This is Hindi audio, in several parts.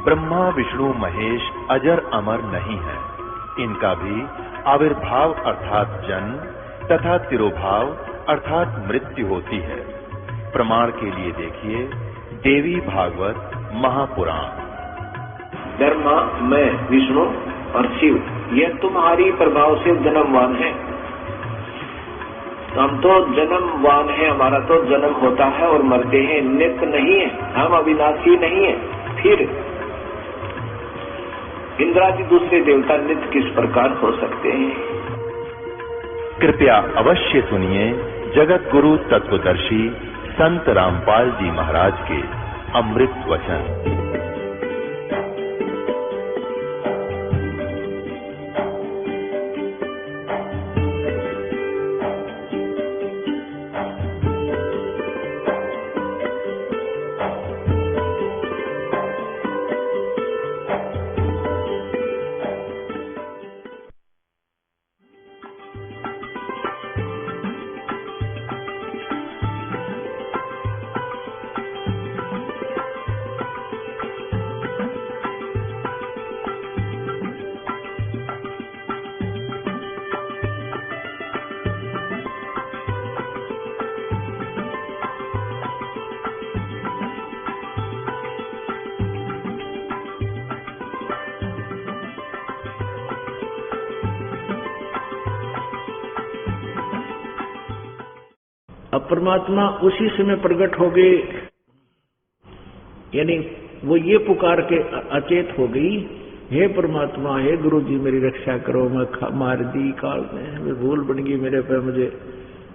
ब्रह्मा विष्णु महेश अजर अमर नहीं है, इनका भी आविर्भाव अर्थात जन्म तथा तिरोभाव अर्थात मृत्यु होती है। प्रमाण के लिए देखिए देवी भागवत महापुराण। ब्रह्मा, मैं, विष्णु और शिव ये तुम्हारी प्रभाव से जन्मवान है। हम तो जन्मवान है, हमारा तो जन्म होता है और मरते हैं, नित्य नहीं है, हम अविनाशी नहीं है। फिर इंद्रादि दूसरे देवता नित्य किस प्रकार हो सकते हैं? कृपया अवश्य सुनिए जगत गुरु तत्वदर्शी संत रामपाल जी महाराज के अमृत वचन। अब परमात्मा उसी समय प्रकट हो गए, यानी वो ये पुकार के अचेत हो गई, हे परमात्मा, हे गुरु जी मेरी रक्षा करो, मैं मार दी काल में, भूल बन गई मेरे पे, मुझे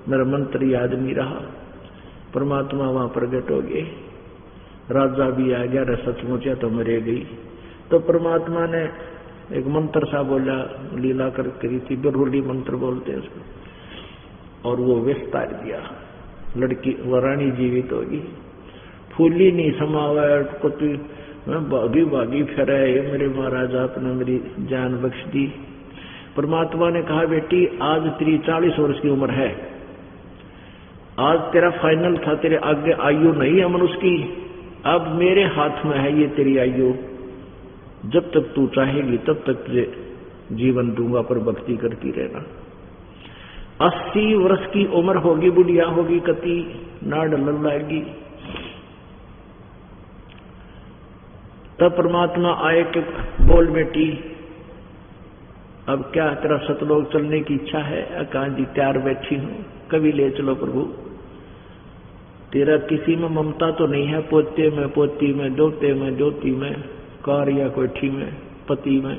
मेरा मंत्र याद नहीं रहा। परमात्मा वहां प्रकट हो गए, राजा भी आ गया, सचमुच है तो मरे गई। तो परमात्मा ने एक मंत्र सा बोला, लीला कर करी थी, बिरहुली मंत्र बोलते हैं उसको, और वो विस्तार दिया। लड़की वो रानी जीवित होगी, फूली नहीं समावे को तू भागी भागी फिर ये मेरे महाराज आपने मेरी जान बख्श दी। परमात्मा ने कहा, बेटी आज तेरी 40 वर्ष की उम्र है, आज तेरा फाइनल था, तेरे आगे आयु नहीं है मनुष्य की, अब मेरे हाथ में है ये तेरी आयु, जब तक तू चाहेगी तब तक तुझे जीवन दूंगा, पर भक्ति करती रहना। 80 वर्ष की उम्र होगी, बुढ़िया होगी, कति नाड़ लल्लाएगी। तब परमात्मा आए कि बोल बेटी, अब क्या तेरा सतलोक चलने की इच्छा है? कहा जी तैयार बैठी हूं, कभी ले चलो प्रभु। तेरा किसी में ममता तो नहीं है, पोते में, पोती में, दोते में, दोती में, कार या कोठी में, पति में,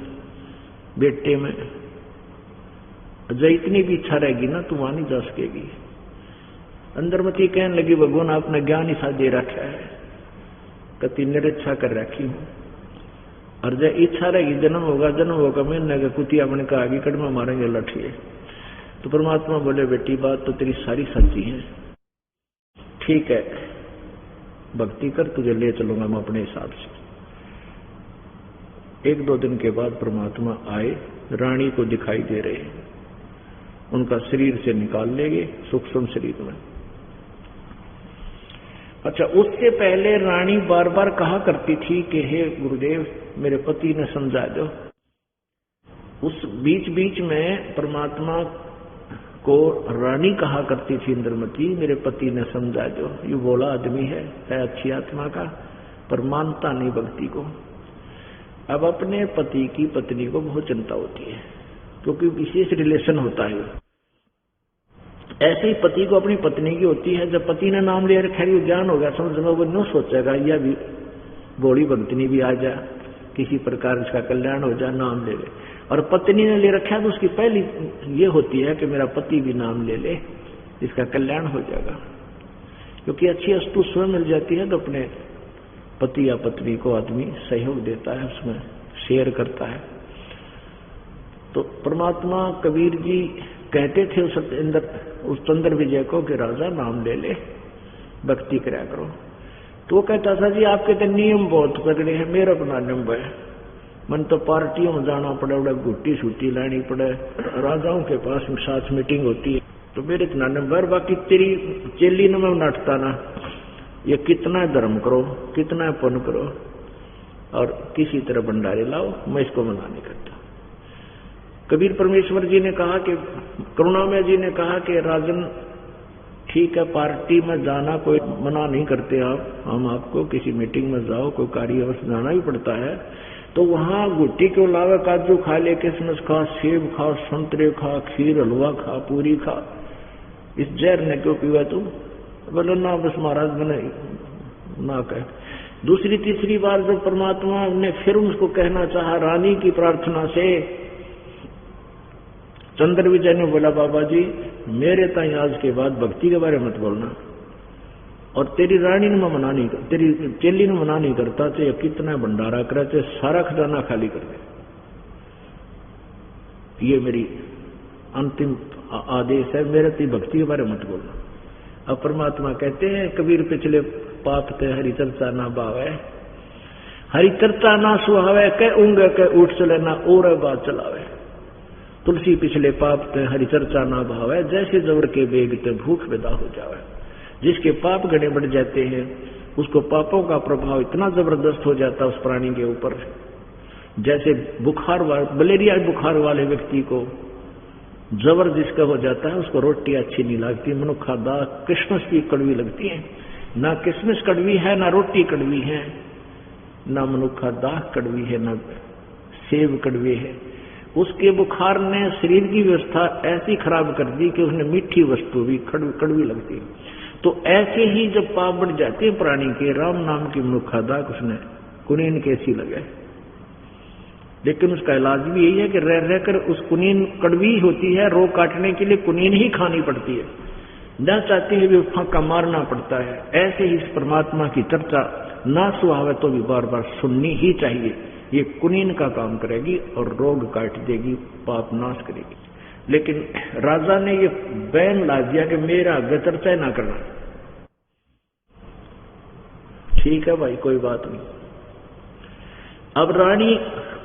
बेटे में, जब इतनी भी इच्छा रहेगी ना तू वहां नहीं जा सकेगी। अंदरमती कहने लगी, भगवान आपने ज्ञान ही सा दे रखा है, कति निरीक्षा कर रखी हूं, और जब इच्छा रहेगी जन्म होगा मैंने का कुतिया बन का आगे कड़मा मारेंगे लठिए। तो परमात्मा बोले, बेटी बात तो तेरी सारी सच्ची है, ठीक है भक्ति कर, तुझे ले चलूंगा मैं अपने हिसाब से। 1-2 दिन के बाद परमात्मा आए, रानी को दिखाई दे रहे हैं, उनका शरीर से निकाल लेंगे सूक्ष्म शरीर में। अच्छा, उससे पहले रानी बार बार कहा करती थी कि हे गुरुदेव मेरे पति ने समझा दो। उस बीच बीच में परमात्मा को रानी कहा करती थी इंद्रमती, मेरे पति ने समझा दो। ये बोला आदमी है अच्छी आत्मा का, पर मानता नहीं भक्ति को। अब अपने पति की पत्नी को बहुत चिंता होती है, क्योंकि विशेष रिलेशन होता है। ऐसे ही पति को अपनी पत्नी की होती है। जब पति ने नाम ले रखा, ज्ञान हो गया, समझ में वो न सोचेगा या भी बूढ़ी भक्तनी भी आ जाए, किसी प्रकार इसका कल्याण हो जाए, नाम ले ले। और पत्नी ने ले रखा है तो उसकी पहली ये होती है कि मेरा पति भी नाम ले ले, इसका कल्याण हो जाएगा। क्योंकि अच्छी वस्तु स्वयं मिल जाती है तो अपने पति या पत्नी को आदमी सहयोग देता है, उसमें शेयर करता है। तो परमात्मा कबीर जी कहते थे उस चंद्र विजय को कि राजा नाम ले ले, भक्ति कराया करो। तो वो कहता था जी आपके तो नियम बहुत तगड़े हैं, मेरा अपना नियम है, मन तो पार्टियों में जाना पड़े, बड़ा गुट्टी छुट्टी लानी पड़े, राजाओं के पास साथ मीटिंग होती है, तो मेरे इतना नंबर, बाकी तेरी चेली न मैं नाटता ना, ये कितना धर्म करो, कितना पुण्य करो, और किसी तरह भंडारे लाओ, मैं इसको मना नहीं करता। कबीर परमेश्वर जी ने कहा कि करुणामय जी ने कहा कि राजन ठीक है, पार्टी में जाना कोई मना नहीं करते आप, हम आपको किसी मीटिंग में जाओ, कोई कार्यवश जाना भी पड़ता है, तो वहां गुट्टी के अलावा काजू खा ले, किशमिश खा, सेब खा, संतरे खा, खीर हलवा खा, पूरी खा, इस जहर ने क्यों पीवा तुम? बोलो ना बस महाराज मैंने ना कहे। दूसरी तीसरी बार जब परमात्मा ने फिर उसको कहना चाहा रानी की प्रार्थना से, चंद्र विजय ने बोला बाबा जी मेरे ताई आज के बाद भक्ति के बारे में मत बोलना, और तेरी रानी ने मैं मना नहीं कर, तेरी चेली ने मना नहीं करता, चाहे कितना भंडारा करे, चाहे सारा खजाना खाली कर दे, ये मेरी अंतिम आदेश है, मेरे ती भक्ति के बारे में मत बोलना। अब परमात्मा कहते हैं कबीर पिछले पाप ते हरि चर्चा ना भावे, हरि चर्चा ना सुहावे, कह ऊंगे कह उठ चले ना और बात चलावे, तुलसी पिछले पाप ते हरि चर्चा ना भावे, जैसे जबर के बेग ते भूख विदा हो जावे। जिसके पाप गणे बढ़ जाते हैं उसको पापों का प्रभाव इतना जबरदस्त हो जाता है उस प्राणी के ऊपर, जैसे बुखार मलेरिया बुखार वाले व्यक्ति को जबर जिसका हो जाता है उसको रोटी अच्छी नहीं लगती, मनुखा दाल किशमिश भी कड़वी लगती है, ना किशमिश कड़वी है ना रोटी कड़वी है, ना मनुखा दाग कड़वी है, ना सेब कड़वे है। उसके बुखार ने शरीर की व्यवस्था ऐसी खराब कर दी कि उसने मीठी वस्तु भी कड़वी लगती है। तो ऐसे ही जब पाप बढ़ जाते हैं प्राणी के, राम नाम की मनुखा दाग उसने कुनीन कैसी लगे, लेकिन उसका इलाज भी यही है कि रह रहकर उस कुनीन कड़वी होती है, रोग काटने के लिए कुनीन ही खानी पड़ती है, न चाहते हुए भी फांका मारना पड़ता है। ऐसे ही इस परमात्मा की चर्चा ना सुहावे तो भी बार बार सुननी ही चाहिए, ये कुनीन का काम करेगी और रोग काट देगी, पाप नाश करेगी। लेकिन राजा ने ये बैन ला दिया कि मेरा आगे चर्चा ना करना। ठीक है भाई कोई बात नहीं। अब रानी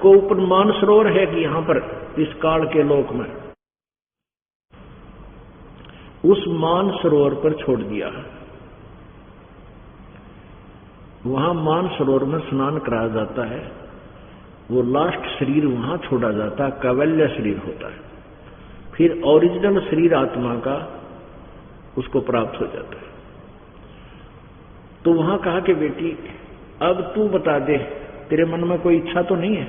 को ऊपर मानसरोवर है कि यहां पर इस काल के लोक में, उस मानसरोवर पर छोड़ दिया, वहां मानसरोवर में स्नान कराया जाता है, वो लास्ट शरीर वहां छोड़ा जाता है, कैवल्य शरीर होता है, फिर ओरिजिनल शरीर आत्मा का उसको प्राप्त हो जाता है। तो वहां कहा कि बेटी अब तू बता दे तेरे मन में कोई इच्छा तो नहीं है।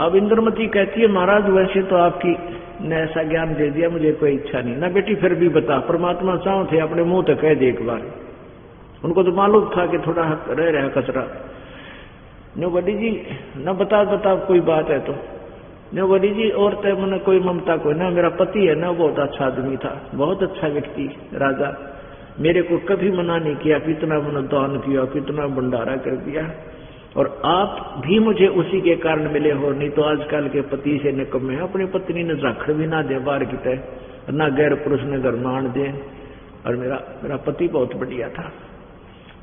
अब इंद्रमती कहती है महाराज वैसे तो आपकी ने ऐसा ज्ञान दे दिया, मुझे कोई इच्छा नहीं। ना बेटी फिर भी बता, परमात्मा चाहो थे अपने मुंह तक कह दे एक बार, उनको तो मालूम था कि थोड़ा रह रहा कचरा। नो बड़ी जी न बता कोई बात है तो, नो बड़ी जी और तय मन कोई ममता कोई ना, मेरा पति है ना बहुत अच्छा आदमी था, बहुत अच्छा व्यक्ति राजा, मेरे को कभी मना नहीं किया, कितना मन दान किया, कितना भंडारा कर दिया, और आप भी मुझे उसी के कारण मिले हो, नहीं तो आजकल के पति से निकम्मे हैं, अपनी पत्नी ने जाखड़ भी ना दे बाहर की तय, ना गैर पुरुष ने घर मान दे, और मेरा पति बहुत बढ़िया था,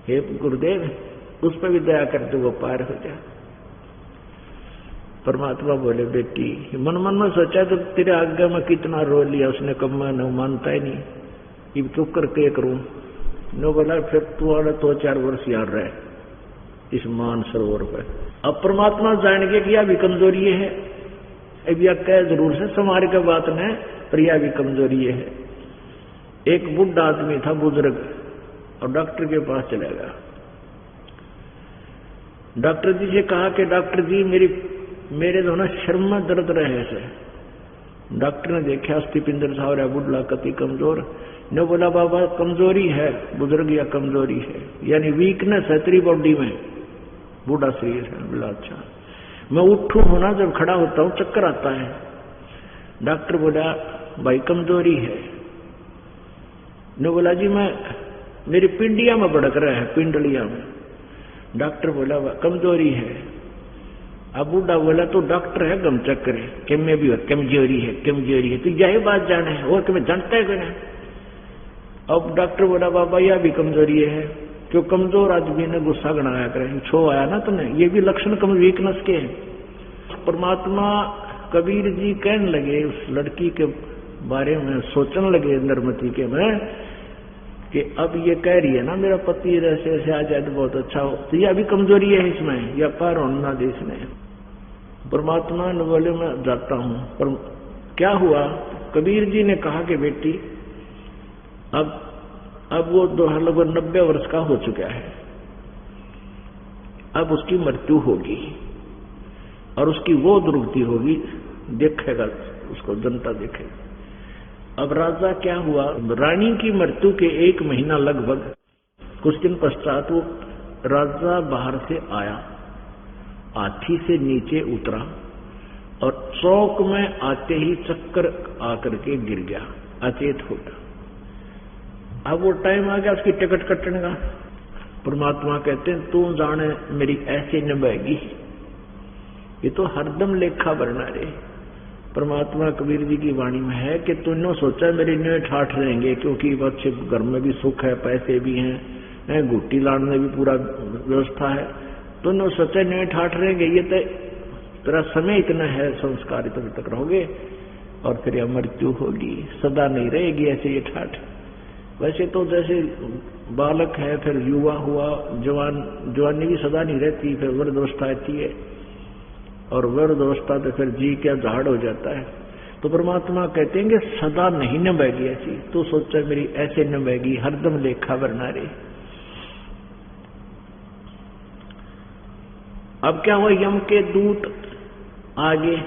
हे गुरुदेव उस पर भी दया करते वो पार हो जाए। परमात्मा बोले बेटी मन मन में सोचा तो तेरे आज्ञा में कितना रो लिया उसने, कब मैं न मानता ही नहीं, ये क्यों करके करूं। नो बोला फिर तू वाला 2-4 वर्ष याद रहे इस मान सरोवर पर। अब परमात्मा जान के कि यह भी कमजोरी है, अब यह कह जरूर से समार के बात ने, पर यह भी कमजोरी है। एक बुढ़ा आदमी था बुजुर्ग, और डॉक्टर के पास चला गया। डॉक्टर जी से कहा कि डॉक्टर जी मेरे दोनों शर्म में दर्द रहे से। डॉक्टर ने देखा अस्थिपिंदर सा हो रहा बुढ़ा कति कमजोर, ने बोला बाबा कमजोरी है बुजुर्ग या कमजोरी है, यानी वीकनेस है तेरी बॉडी में, बूढ़ा शरीर है। बोला अच्छा, मैं उठूं होना जब खड़ा होता हूं चक्कर आता है। डॉक्टर बोला भाई कमजोरी है। ने बोला जी मेरी पिंडिया में भड़क रहा है, पिंडलिया में। डॉक्टर बोला कमजोरी है। अब बूढ़ा बोला तो डॉक्टर है गम चक्कर है, कि में भी कमजोरी है तो यही बात जाने है और कि मैं जानता है कोई ना। अब डॉक्टर बोला बाबा यह भी कमजोरी है, क्यों कमजोर आदमी ने गुस्सा गणाया करे, छो आया ना तुमने, ये भी लक्षण कम वीकनेस के हैं। परमात्मा कबीर जी कहने लगे उस लड़की के बारे में, सोचने लगे इंद्रमती के में कि अब ये कह रही है ना मेरा पति ऐसे ऐसे आ जाए तो बहुत अच्छा हो, तो ये अभी कमजोरी है इसमें, या पार होना दे इसने। परमात्मा ने बोले मैं जाता हूं, पर क्या हुआ? कबीर जी ने कहा कि बेटी अब वो लगभग 90 वर्ष का हो चुका है, अब उसकी मृत्यु होगी और उसकी वो दुर्गति होगी, देखेगा उसको, जनता देखेगी। अब राजा क्या हुआ, रानी की मृत्यु के 1 महीना लगभग कुछ दिन पश्चात वो राजा बाहर से आया, हाथी से नीचे उतरा और चौक में आते ही चक्कर आकर के गिर गया, अचेत हो गया। अब वो टाइम आ गया उसकी टिकट कटने का। परमात्मा कहते हैं तू जाने मेरी ऐसे निभाएगी, ये तो हरदम लेखा भरना रे। परमात्मा कबीर जी की वाणी में है कि तूने सोचा मेरे न्यू ठाठ रहेंगे, क्योंकि अच्छे घर में भी सुख है, पैसे भी हैं, गुट्टी लाने में भी पूरा व्यवस्था है, तूने सोचा न्यू ठाठ रहेंगे, ये तो तेरा समय इतना है, संस्कार तभी तक रहोगे और फिर यह मृत्यु होगी, सदा नहीं रहेगी ऐसे ये ठाठ। वैसे तो जैसे बालक है, फिर युवा हुआ, जवानी भी सदा नहीं रहती, फिर वृद्धावस्था आती है और वृद्धावस्था तो फिर जी क्या झाड़ हो जाता है। तो परमात्मा कहते हैं कि सदा नहीं निभाएगी ऐसी, तो सोचा मेरी ऐसे निभाएगी, हरदम लेखा भरना रे। अब क्या हुआ, यम के दूत आगे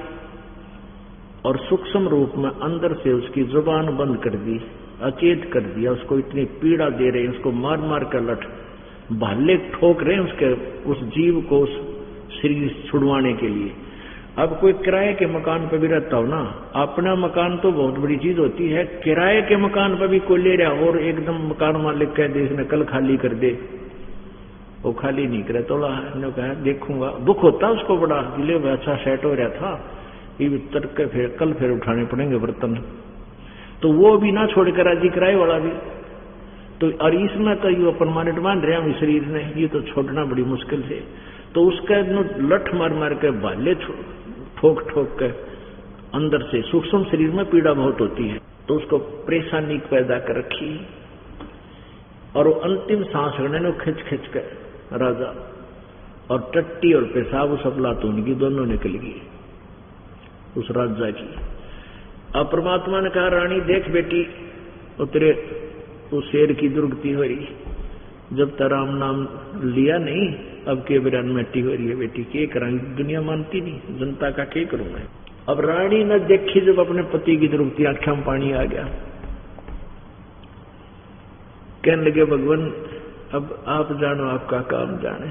और सूक्ष्म रूप में अंदर से उसकी जुबान बंद कर दी, अचेत कर दिया, उसको इतनी पीड़ा दे रहे हैं, उसको मार मार कर लठ भाले ठोक रहे हैं उसके, उस जीव को उस शरीर छुड़वाने के लिए। अब कोई किराए के मकान पर भी रहता हो ना, अपना मकान तो बहुत बड़ी चीज होती है, किराए के मकान पर भी कोई ले रहा और एकदम मकान मालिक कह दे इसने कल खाली कर दे, वो खाली नहीं करे तो ने कहा देखूंगा, दुख होता उसको बड़ा, जिले में अच्छा सेट हो रहा था, ये तक के फिर कल फिर उठाने पड़ेंगे बर्तन, तो वो भी ना छोड़ कर राजी, किराए वाला भी। तो और इसमें तो ये परमानेंट मान रहे हम शरीर ने, ये तो छोड़ना बड़ी मुश्किल है। तो उसका लठ मार मार के भाले ठोक ठोक के अंदर से सूक्ष्म शरीर में पीड़ा बहुत होती है, तो उसको परेशानी पैदा कर रखी। और वो अंतिम सांस लेने ने खिंच खिंच कर राजा और टट्टी और पेशाब उस अफलातून की दोनों निकल गई उस राजा की। अब परमात्मा ने कहा रानी देख बेटी, तेरे तो शेर की दुर्गति हो रही, जब तक राम नाम लिया नहीं, अब के बिरान मिट्टी हो रही है बेटी, के करांगी, दुनिया मानती नहीं, जनता का के करूं मैं। अब रानी ने देखी जब अपने पति की दुर्गति, आंखों में पानी आ गया, कहने लगे भगवान अब आप जानो, आपका काम जाने।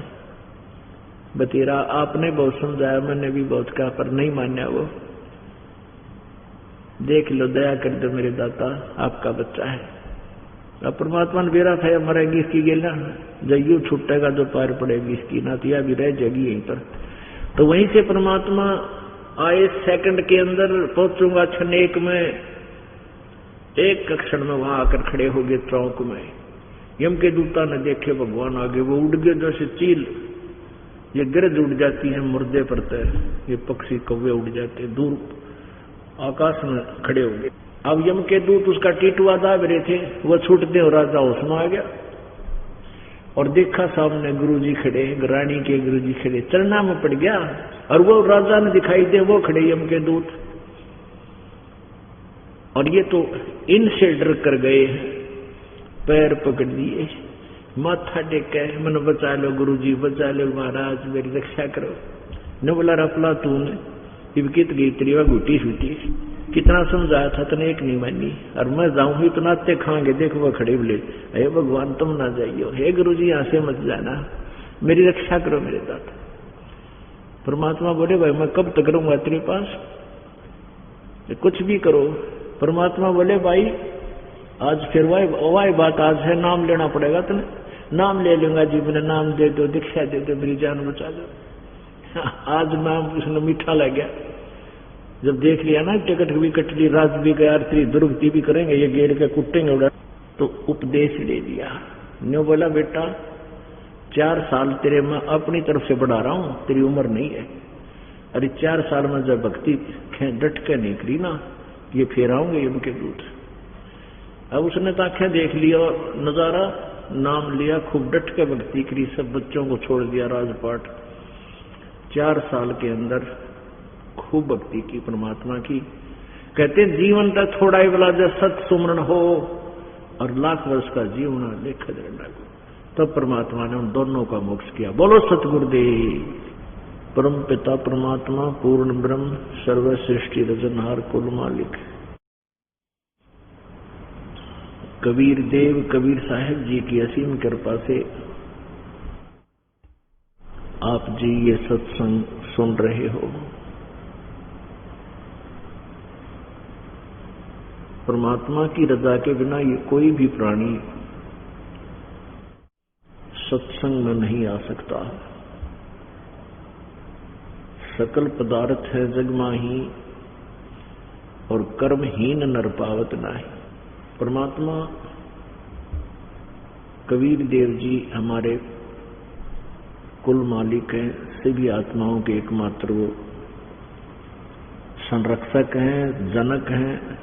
बतेरा आपने बहुत समझाया, मैंने भी बहुत कहा, पर नहीं मान्या वो, देख लो, दया कर दो मेरे दाता, आपका बच्चा है। अब परमात्मा ने बेरा था मरेगी इसकी गेला, जयू छूटेगा जो पार पड़ेगी इसकी, नातिया भी रह जाएगी यहीं पर। तो वहीं से परमात्मा आए, सेकंड के अंदर पहुंचूंगा क्षण एक में, एक क्षण में वहां आकर खड़े हो गए चौक में। यम के दूता ने देखे भगवान आगे, वो उड़ गए जैसे चील, ये गिरज उड़ जाती है मुर्दे पर, ये पक्षी कौवे उड़ जाते, दूर आकाश में खड़े हो गए। अब यम के दूत उसका टीटुआ दाब रहे थे, वो छूटते और राजा उसमें आ गया और देखा सामने गुरुजी खड़े, रानी के गुरुजी खड़े, चरना में पड़ गया और वो राजा ने दिखाई दे, वो खड़े यम के दूत। और ये तो इनसे डर कर गए, पैर पकड़ दिए, माथा टेका, मन बचा लो गुरुजी, बचा लो महाराज, मेरी रक्षा करो। न बोला रफला तूने इबकित गई त्रिवा घुटी छूटी, कितना समझाया था तने एक नहीं मानी, और मैं जाऊं ही तो नाते खाएंगे, देखो वो खड़े बोले हे भगवान तुम ना जाइयो, हे गुरुजी यहां से मत जाना, मेरी रक्षा करो मेरे दाता। परमात्मा बोले भाई मैं कब तक रहूंगा तेरे पास, कुछ भी करो। परमात्मा बोले भाई आज फिर वही बात आज है, नाम लेना पड़ेगा तुम्हें, नाम ले लूंगा जी, मैंने नाम दे दो, दीक्षा दे दो, मेरी जान बचा दो। आज नाम उसने मीठा लग गया, जब देख लिया ना टिकट भी कट ली, रात भी गया, तेरी दुर्गति भी करेंगे, ये गेड़ के कुटेंगे उड़ा, तो उपदेश ले दिया। न्यू बोला बेटा 4 साल तेरे मैं अपनी तरफ से बढ़ा रहा हूं, तेरी उम्र नहीं है, अरे 4 साल में जब भक्ति डट के नहीं करी ना, ये फिर आऊंगे यम के दूत, अब उसने ताख्या देख लिया नजारा, नाम लिया, खूब डट के भक्ति करी, सब बच्चों को छोड़ दिया राजपाट। 4 साल के अंदर खूब भक्ति की परमात्मा की। कहते जीवन का थोड़ा ही बला जब सत सुमरण हो और लाख वर्ष का जीवन लेखा जगन्नाथ को, तब परमात्मा ने उन दोनों का मोक्ष किया। बोलो सतगुरुदेव। परम पिता परमात्मा पूर्ण ब्रह्म सर्व सृष्टि रचनहार कुल मालिक कबीर देव कबीर साहिब जी की असीम कृपा से आप जी ये सत्संग सुन रहे हो। परमात्मा की रजा के बिना ये कोई भी प्राणी सत्संग में नहीं आ सकता। सकल पदार्थ है जग माही और कर्महीन नर पावत नाही। परमात्मा कबीर देव जी हमारे कुल मालिक हैं, सभी आत्माओं के एकमात्र वो संरक्षक हैं, जनक हैं।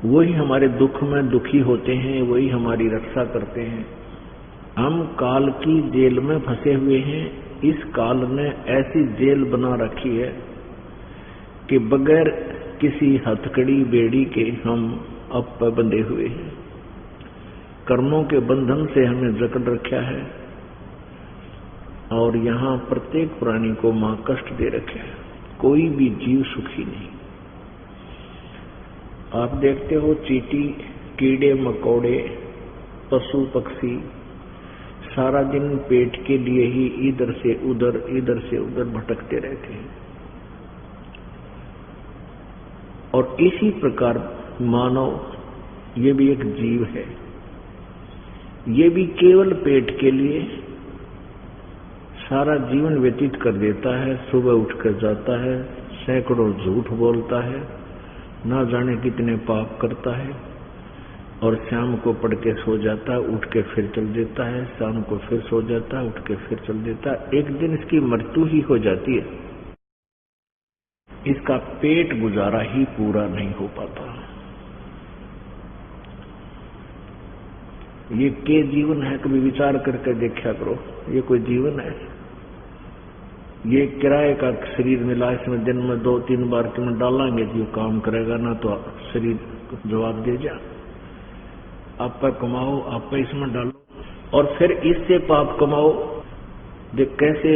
वही हमारे दुख में दुखी होते हैं, वही हमारी रक्षा करते हैं। हम काल की जेल में फंसे हुए हैं। इस काल ने ऐसी जेल बना रखी है कि बगैर किसी हथकड़ी बेड़ी के हम अब पर बंधे हुए हैं। कर्मों के बंधन से हमें जकड़ रखा है और यहाँ प्रत्येक प्राणी को मां कष्ट दे रखा है। कोई भी जीव सुखी नहीं। आप देखते हो चींटी, कीड़े मकोड़े, पशु पक्षी सारा दिन पेट के लिए ही इधर से उधर भटकते रहते हैं। और इसी प्रकार मानव ये भी एक जीव है। ये भी केवल पेट के लिए सारा जीवन व्यतीत कर देता है। सुबह उठकर जाता है, सैकड़ों झूठ बोलता है, ना जाने कितने पाप करता है और शाम को पढ़ के सो जाता है, उठ के फिर चल देता है, शाम को फिर सो जाता है, उठ के फिर चल देता है। एक दिन इसकी मृत्यु ही हो जाती है। इसका पेट गुजारा ही पूरा नहीं हो पाता। ये के जीवन है? कभी विचार करके देखा करो, ये कोई जीवन है? ये किराए का शरीर मिला, इसमें दिन में 2-3 बार तुम डालेंगे जो काम करेगा ना, तो शरीर जवाब दे जा। आप पर कमाओ, आप पर इसमें डालो और फिर इससे पाप कमाओ। देख कैसे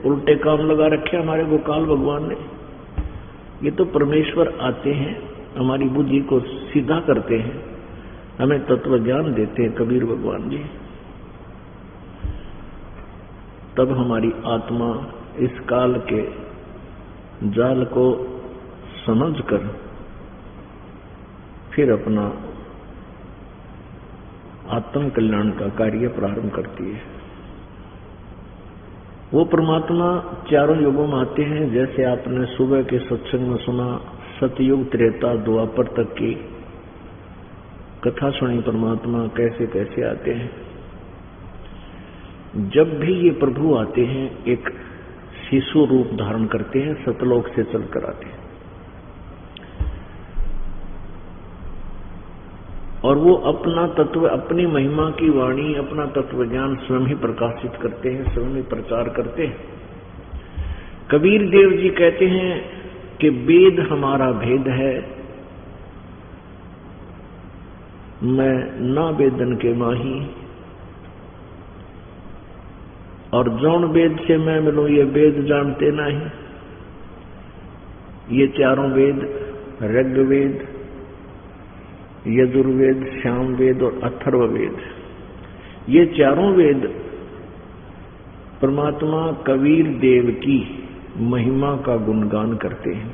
उल्टे काम लगा रखे हमारे गोपाल भगवान ने। ये तो परमेश्वर आते हैं, हमारी बुद्धि को सीधा करते हैं, हमें तत्व ज्ञान देते हैं कबीर भगवान जी। तब हमारी आत्मा इस काल के जाल को समझकर फिर अपना आत्म कल्याण का कार्य प्रारंभ करती है। वो परमात्मा चारों युगों में आते हैं। जैसे आपने सुबह के सत्संग में सुना, सतयुग त्रेता द्वापर तक की कथा सुनी, परमात्मा कैसे कैसे आते हैं। जब भी ये प्रभु आते हैं एक शिशु रूप धारण करते हैं, सतलोक से चलकर आते हैं और वो अपना तत्व, अपनी महिमा की वाणी, अपना तत्व ज्ञान स्वयं ही प्रकाशित करते हैं, स्वयं ही प्रचार करते हैं। कबीर देव जी कहते हैं कि वेद हमारा भेद है, मैं ना वेदन के माही, और जौन वेद से मैं मिलूं ये वेद जानते नहीं। ये चारों वेद, ऋग्वेद, यजुर्वेद, सामवेद और अथर्ववेद, ये चारों वेद परमात्मा कबीर देव की महिमा का गुणगान करते हैं।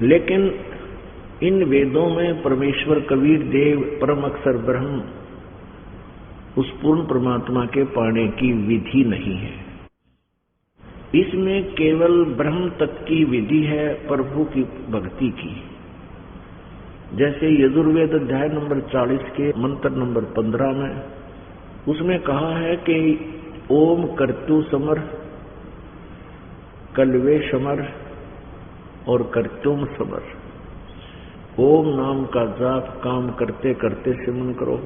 लेकिन इन वेदों में परमेश्वर कबीर देव परम अक्षर ब्रह्म, उस पूर्ण परमात्मा के पाने की विधि नहीं है। इसमें केवल ब्रह्म तक की विधि है, प्रभु की भक्ति की। जैसे यजुर्वेद अध्याय नंबर 40 के मंत्र नंबर 15 में उसमें कहा है कि ओम कर्तु समर, कलवे समर, और कर तुम समर। ओम नाम का जाप काम करते करते सिमरन करो,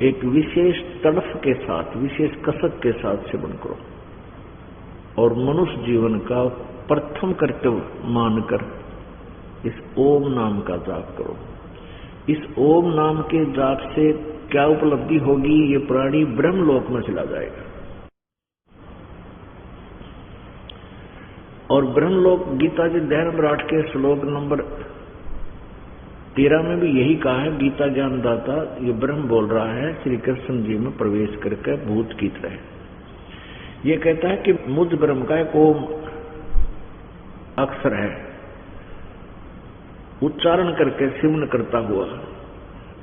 एक विशेष तड़फ के साथ, विशेष कसक के साथ सिमरन करो, और मनुष्य जीवन का प्रथम कर्तव्य मानकर इस ओम नाम का जाप करो। इस ओम नाम के जाप से क्या उपलब्धि होगी? ये प्राणी ब्रह्मलोक में चला जाएगा। और ब्रह्मलोक गीता जी अध्याय नंबर 8 के श्लोक नंबर 13 में भी यही कहा है। गीता ज्ञानदाता ये ब्रह्म बोल रहा है श्री कृष्ण जी में प्रवेश करके भूत की तरह। ये कहता है कि मुझ ब्रह्म का एक ओम अक्षर है, उच्चारण करके सिमरन करता हुआ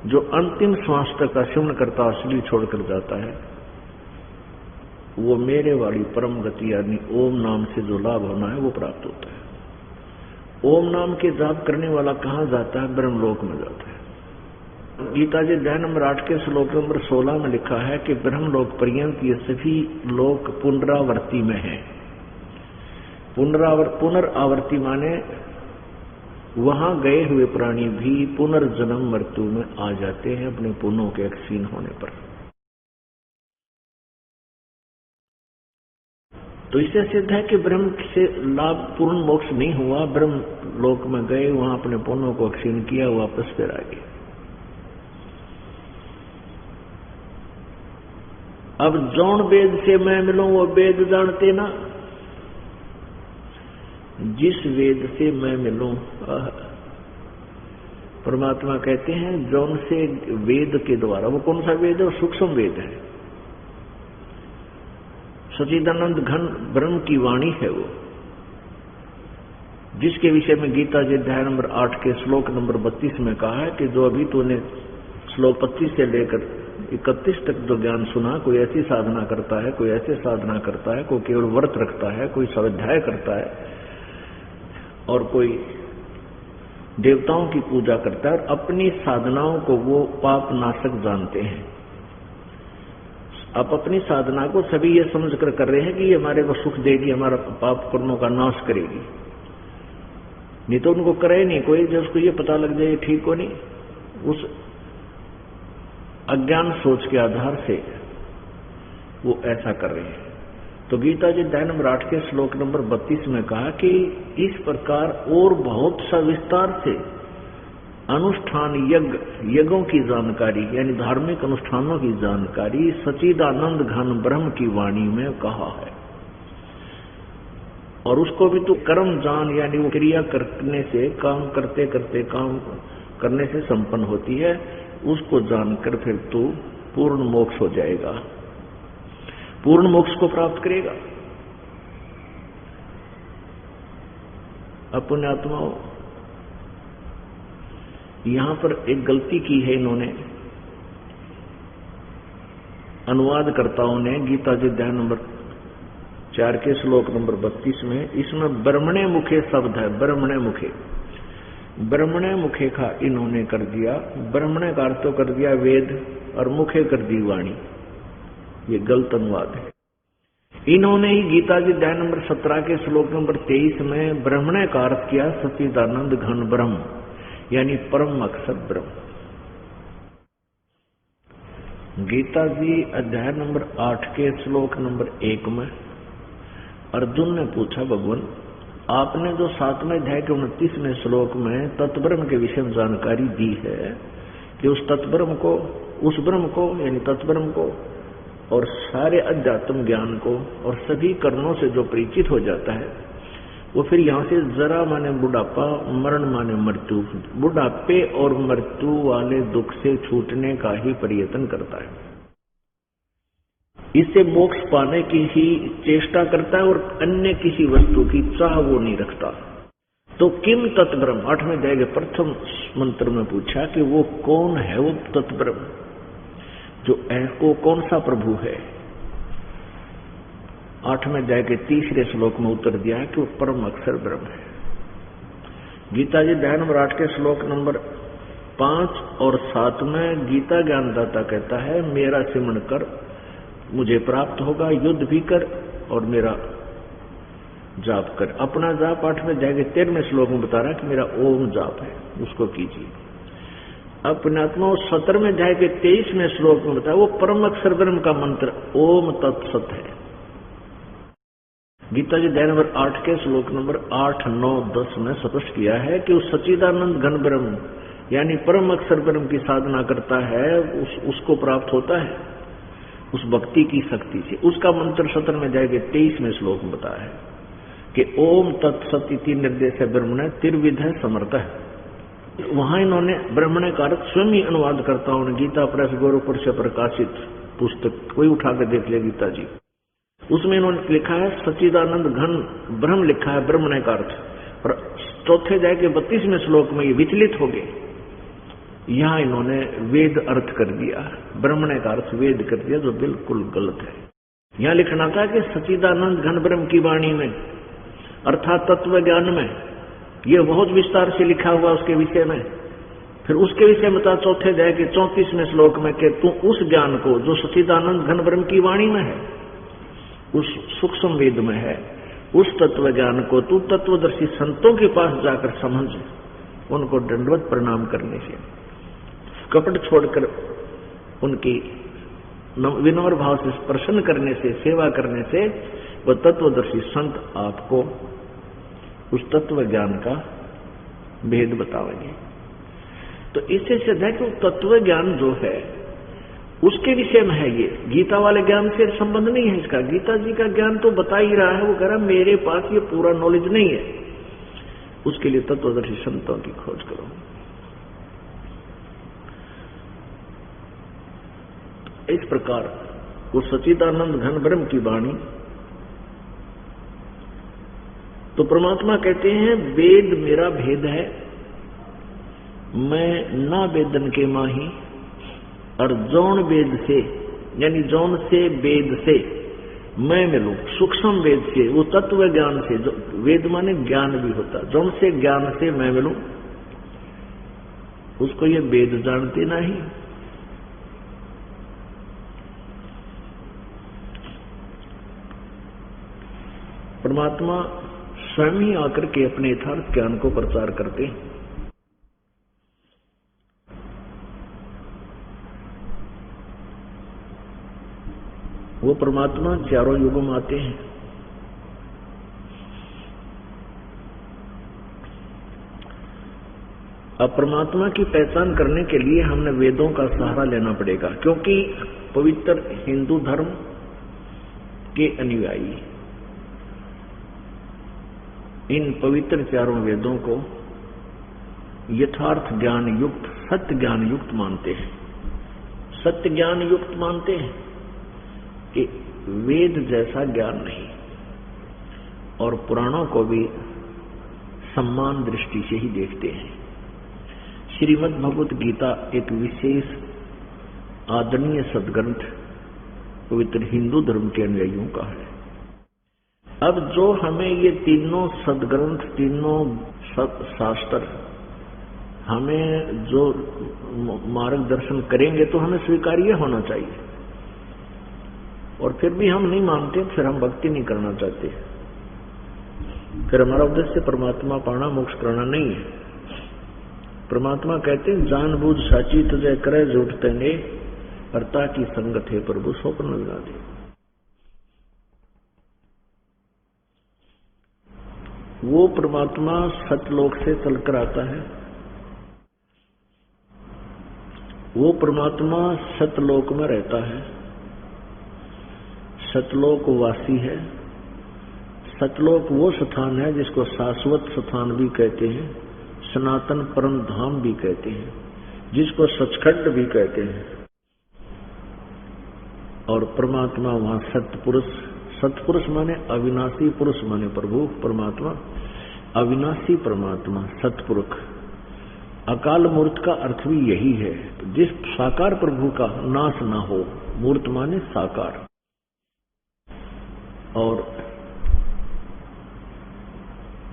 जो अंतिम श्वास तक का सिमरन करता शरीर छोड़कर जाता है, वो मेरे वाली परम गति यानी ओम नाम से जो लाभ होना है वो प्राप्त होता है। ओम नाम के जाप करने वाला कहाँ जाता है? ब्रह्मलोक में जाता है। गीता जी अध्याय नंबर 8 के श्लोक नंबर 16 में लिखा है कि ब्रह्मलोक पर्यंत ये सभी लोक पुनरावर्ती में है। पुनरावर्ती माने वहां गए हुए प्राणी भी पुनर्जन्म मृत्यु में आ जाते हैं अपने पुण्यों के क्षीण होने पर। तो इससे सिद्ध है कि ब्रह्म से लाभ पूर्ण मोक्ष नहीं हुआ, ब्रह्म लोक में गए, वहां अपने पुण्यों को क्षीण किया, वापस फिर आ गए। अब जौन वेद से मैं मिलूं वो वेद जानते ना, जिस वेद से मैं मिलूं, परमात्मा कहते हैं जौन से वेद के द्वारा, वो कौन सा वेद है? वो सूक्ष्म वेद है, सच्चिदानंद घन ब्रह्म की वाणी है वो, जिसके विषय में गीता जी अध्याय नंबर 8 के श्लोक नंबर 32 में कहा है कि जो अभी तूने श्लोक 25 से लेकर 31 तक जो ज्ञान सुना, कोई ऐसी साधना करता है, कोई ऐसे साधना करता है, कोई केवल व्रत रखता है, कोई स्वाध्याय करता है, और कोई देवताओं की पूजा करता है, और अपनी साधनाओं को वो पाप नाशक जानते हैं। आप अपनी साधना को सभी ये समझकर कर रहे हैं कि ये हमारे को सुख देगी, हमारा पाप कर्मों का नाश करेगी, नहीं तो उनको करे नहीं कोई, जब उसको ये पता लग जाए ठीक हो नहीं, उस अज्ञान सोच के आधार से वो ऐसा कर रहे हैं। तो गीता जी अध्याय नंबर 8 के श्लोक नंबर 32 में कहा कि इस प्रकार और बहुत सा विस्तार से अनुष्ठान यज्ञों की जानकारी यानी धार्मिक अनुष्ठानों की जानकारी सच्चिदानंद घन ब्रह्म की वाणी में कहा है। और उसको भी तो कर्म जान यानी वो क्रिया करने से, काम करते करते काम करने से संपन्न होती है, उसको जानकर फिर तू पूर्ण मोक्ष हो जाएगा, पूर्ण मोक्ष को प्राप्त करेगा। अपने आत्माओं, यहां पर एक गलती की है इन्होंने, अनुवादकर्ताओं ने गीता जी अध्याय नंबर 4 के श्लोक नंबर 32 में, इसमें ब्रह्मणे मुखे शब्द है, ब्रह्मणे मुखे, ब्रह्मणे मुखे का इन्होंने कर दिया, ब्रह्मणे का अर्थ तो कर दिया वेद और मुखे कर दी वाणी। ये गलत अनुवाद है। इन्होंने ही गीता जी अध्याय नंबर 17 के श्लोक नंबर 23 में ब्रह्मणे का अर्थ किया सच्चिदानंद घन ब्रह्म यानी परम अक्षर ब्रह्म। गीता जी अध्याय नंबर 8 के श्लोक नंबर 1 में अर्जुन ने पूछा, भगवान आपने जो 7वें अध्याय के 29वें श्लोक में तत्ब्रह्म के विषय में जानकारी दी है कि उस तत्ब्रह्म को, उस ब्रह्म को यानी तत्ब्रह्म को और सारे अध्यात्म ज्ञान को और सभी कर्मों से जो परिचित हो जाता है, वो फिर यहां से जरा माने बुढ़ापा, मरण माने मृत्यु, बुढ़ापे और मृत्यु वाले दुख से छूटने का ही प्रयत्न करता है, इससे मोक्ष पाने की ही चेष्टा करता है और अन्य किसी वस्तु की चाह वो नहीं रखता। तो किम तत्ब्रह्म 8वें अध्याय के प्रथम मंत्र में पूछा कि वो कौन है, वो तत्ब्रह्म जो ऐको कौन सा प्रभु है। 8वें अध्याय के 3 श्लोक में उत्तर दिया है कि वो परम अक्षर ब्रह्म है। गीता जी अध्याय नंबर 8 के श्लोक नंबर 5 और 7 में गीता ज्ञानदाता कहता है, मेरा सिमरन कर मुझे प्राप्त होगा, युद्ध भी कर और मेरा जाप कर। अपना जाप 8वें अध्याय के 13वें श्लोक में बता रहा है कि मेरा ओम जाप है, उसको कीजिए। अपनात्मा 17वें अध्याय के 23वें श्लोक में बताया वो परम अक्षर ब्रह्म का मंत्र ओम तत्सत है। गीता जी अध्याय नंबर 8 के श्लोक नंबर 8, 9, 10 में स्पष्ट किया है कि उस सच्चिदानंद घन ब्रह्म यानी परम अक्षर ब्रह्म की साधना करता है उसको प्राप्त होता है उस भक्ति की शक्ति से। उसका मंत्र 17वें अध्याय के 23वें श्लोक में बताया है कि ओम तत्सत इति निर्देश ब्रह्मण त्रिविध समर्थ है। वहां इन्होंने ब्रह्मण का अर्थ स्वयं ही अनुवाद करता हूं। गीता प्रेस गोरखपुर से प्रकाशित पुस्तक कोई उठा कर देख ले गीता जी, उसमें इन्होंने लिखा है सच्चिदानंद घन ब्रह्म लिखा है ब्रह्मण का अर्थ। और चौथे अध्याय के 32वें श्लोक में ये विचलित हो गए, यहां इन्होंने वेद अर्थ कर दिया, ब्रह्मण का अर्थ वेद कर दिया, जो बिल्कुल गलत है। यहां लिखना था कि सच्चिदानंद घन ब्रह्म की वाणी में अर्थात तत्व ज्ञान में, यह बहुत विस्तार से लिखा हुआ उसके विषय में। फिर उसके विषय में बता चौथे अध्याय के 34वें श्लोक में कि तू उस ज्ञान को जो सच्चिदानंद घन ब्रह्म की वाणी में है, उस सूक्ष्म वेद में है, उस तत्व ज्ञान को तू तत्वदर्शी संतों के पास जाकर समझ, उनको दंडवत प्रणाम करने से, कपट छोड़कर उनकी विनम्र भाव से प्रसन्न करने से, सेवा करने से वह तत्वदर्शी संत आपको उस तत्व ज्ञान का भेद बतावेंगे। तो इससे सिद्ध है कि तत्व ज्ञान जो है उसके विषय में है। ये गीता वाले ज्ञान से संबंध नहीं है इसका। गीता जी का ज्ञान तो बता ही रहा है, वो कह रहा मेरे पास ये पूरा नॉलेज नहीं है, उसके लिए तत्वदर्शी संतों की खोज करो। इस प्रकार वो सच्चिदानंद घन ब्रह्म की वाणी, तो परमात्मा कहते हैं वेद मेरा भेद है, मैं ना वेदन के माही, और जौन वेद से यानी जौन से वेद से मैं मिलूं, सूक्ष्म वेद से, वो तत्व ज्ञान से, जो वेद माने ज्ञान भी होता, जौन से ज्ञान से मैं मिलूं, उसको ये वेद जानते नहीं। परमात्मा स्वयं ही आकर के अपने यथार्थ ज्ञान को प्रचार करते हैं। वो परमात्मा चारों युगों में आते हैं। अब परमात्मा की पहचान करने के लिए हमने वेदों का सहारा लेना पड़ेगा, क्योंकि पवित्र हिंदू धर्म के अनुयायी इन पवित्र चारों वेदों को यथार्थ ज्ञान युक्त, सत्य ज्ञान युक्त मानते हैं। सत्य ज्ञान युक्त मानते हैं कि वेद जैसा ज्ञान नहीं, और पुराणों को भी सम्मान दृष्टि से ही देखते हैं। श्रीमद् भगवत गीता एक विशेष आदरणीय सदग्रंथ पवित्र हिंदू धर्म के अनुयायियों का है। अब जो हमें ये तीनों सदग्रंथ, तीनों शास्त्र हमें जो मार्गदर्शन करेंगे तो हमें स्वीकार्य होना चाहिए, और फिर भी हम नहीं मानते, फिर हम भक्ति नहीं करना चाहते, फिर हमारा उद्देश्य परमात्मा पाना, मोक्ष करना नहीं है। परमात्मा कहते हैं जानबूझ साची तुझे करे झूठ तेने, अर्ता की संगत है प्रभु स्वप्न लगा दे। वो परमात्मा सतलोक से चलकर आता है, वो परमात्मा सतलोक में रहता है, सतलोक वासी है। सतलोक वो स्थान है जिसको शाश्वत स्थान भी कहते हैं, सनातन परम धाम भी कहते हैं, जिसको सचखंड भी कहते हैं। और परमात्मा वहां सतपुरुष, सतपुरुष माने अविनाशी पुरुष माने प्रभु परमात्मा, अविनाशी परमात्मा सतपुरुष। अकाल मूर्त का अर्थ भी यही है, जिस साकार प्रभु का नाश ना हो। मूर्त माने साकार, और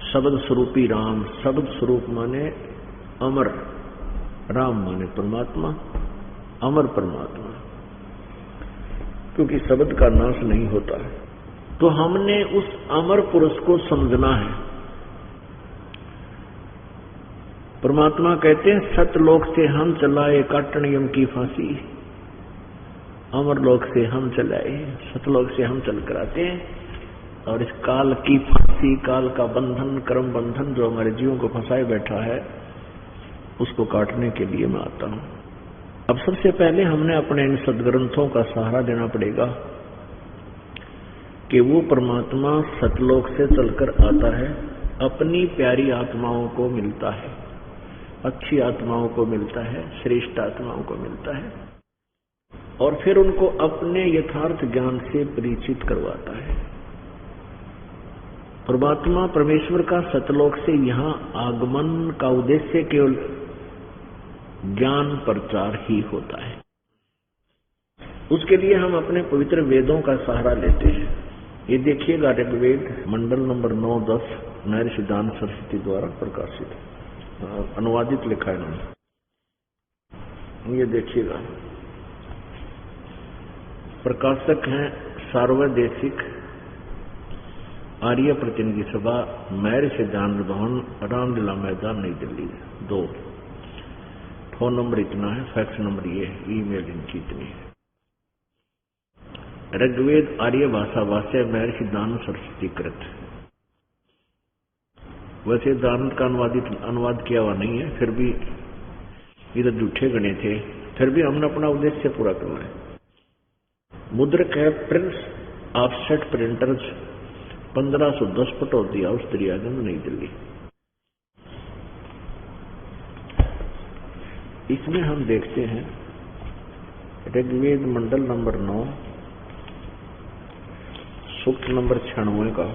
शब्द स्वरूपी राम, शब्द स्वरूप माने अमर, राम माने परमात्मा, अमर परमात्मा, क्योंकि शब्द का नाश नहीं होता है। तो हमने उस अमर पुरुष को समझना है। परमात्मा कहते हैं सतलोक से हम चलाए काटन यम की फांसी, अमर लोक से हम चलाए, सतलोक से हम चल कर आते हैं और इस काल की फांसी, काल का बंधन, कर्म बंधन जो हमारे जीवों को फंसाए बैठा है, उसको काटने के लिए मैं आता हूं। अब सबसे पहले हमने अपने इन सदग्रंथों का सहारा लेना पड़ेगा कि वो परमात्मा सतलोक से चलकर आता है, अपनी प्यारी आत्माओं को मिलता है, अच्छी आत्माओं को मिलता है, श्रेष्ठ आत्माओं को मिलता है और फिर उनको अपने यथार्थ ज्ञान से परिचित करवाता है। परमात्मा परमेश्वर का सतलोक से यहाँ आगमन का उद्देश्य केवल ज्ञान प्रचार ही होता है। उसके लिए हम अपने पवित्र वेदों का सहारा लेते हैं। ये देखिएगा ऋग्वेद मंडल नंबर 9-10 महर्षि सिद्धांत सरस्वती द्वारा प्रकाशित, अनुवादित लिखा है इन्होंने। ये देखिएगा, प्रकाशक हैं सार्वदेशिक आर्य प्रतिनिधि सभा, महर्षि सिद्धांत भवन, रामलीला मैदान, नई दिल्ली 2। फोन नंबर इतना है, फैक्स नंबर ये, ईमेल इनकी इतनी है। ऋग्वेद आर्य भाषा भाष्य महर्षि सिद्धांत सरस्वती कृत। वैसे दानत का अनुवाद किया हुआ नहीं है, फिर भी इधर झूठे गणे थे, फिर भी हमने अपना उद्देश्य पूरा करना है। मुद्रक है Prince offset printers, 1510 Pataudi house, Daryaganj, नई दिल्ली। इसमें हम देखते हैं ऋग्वेद मंडल नंबर 9 सूक्त नंबर 96 का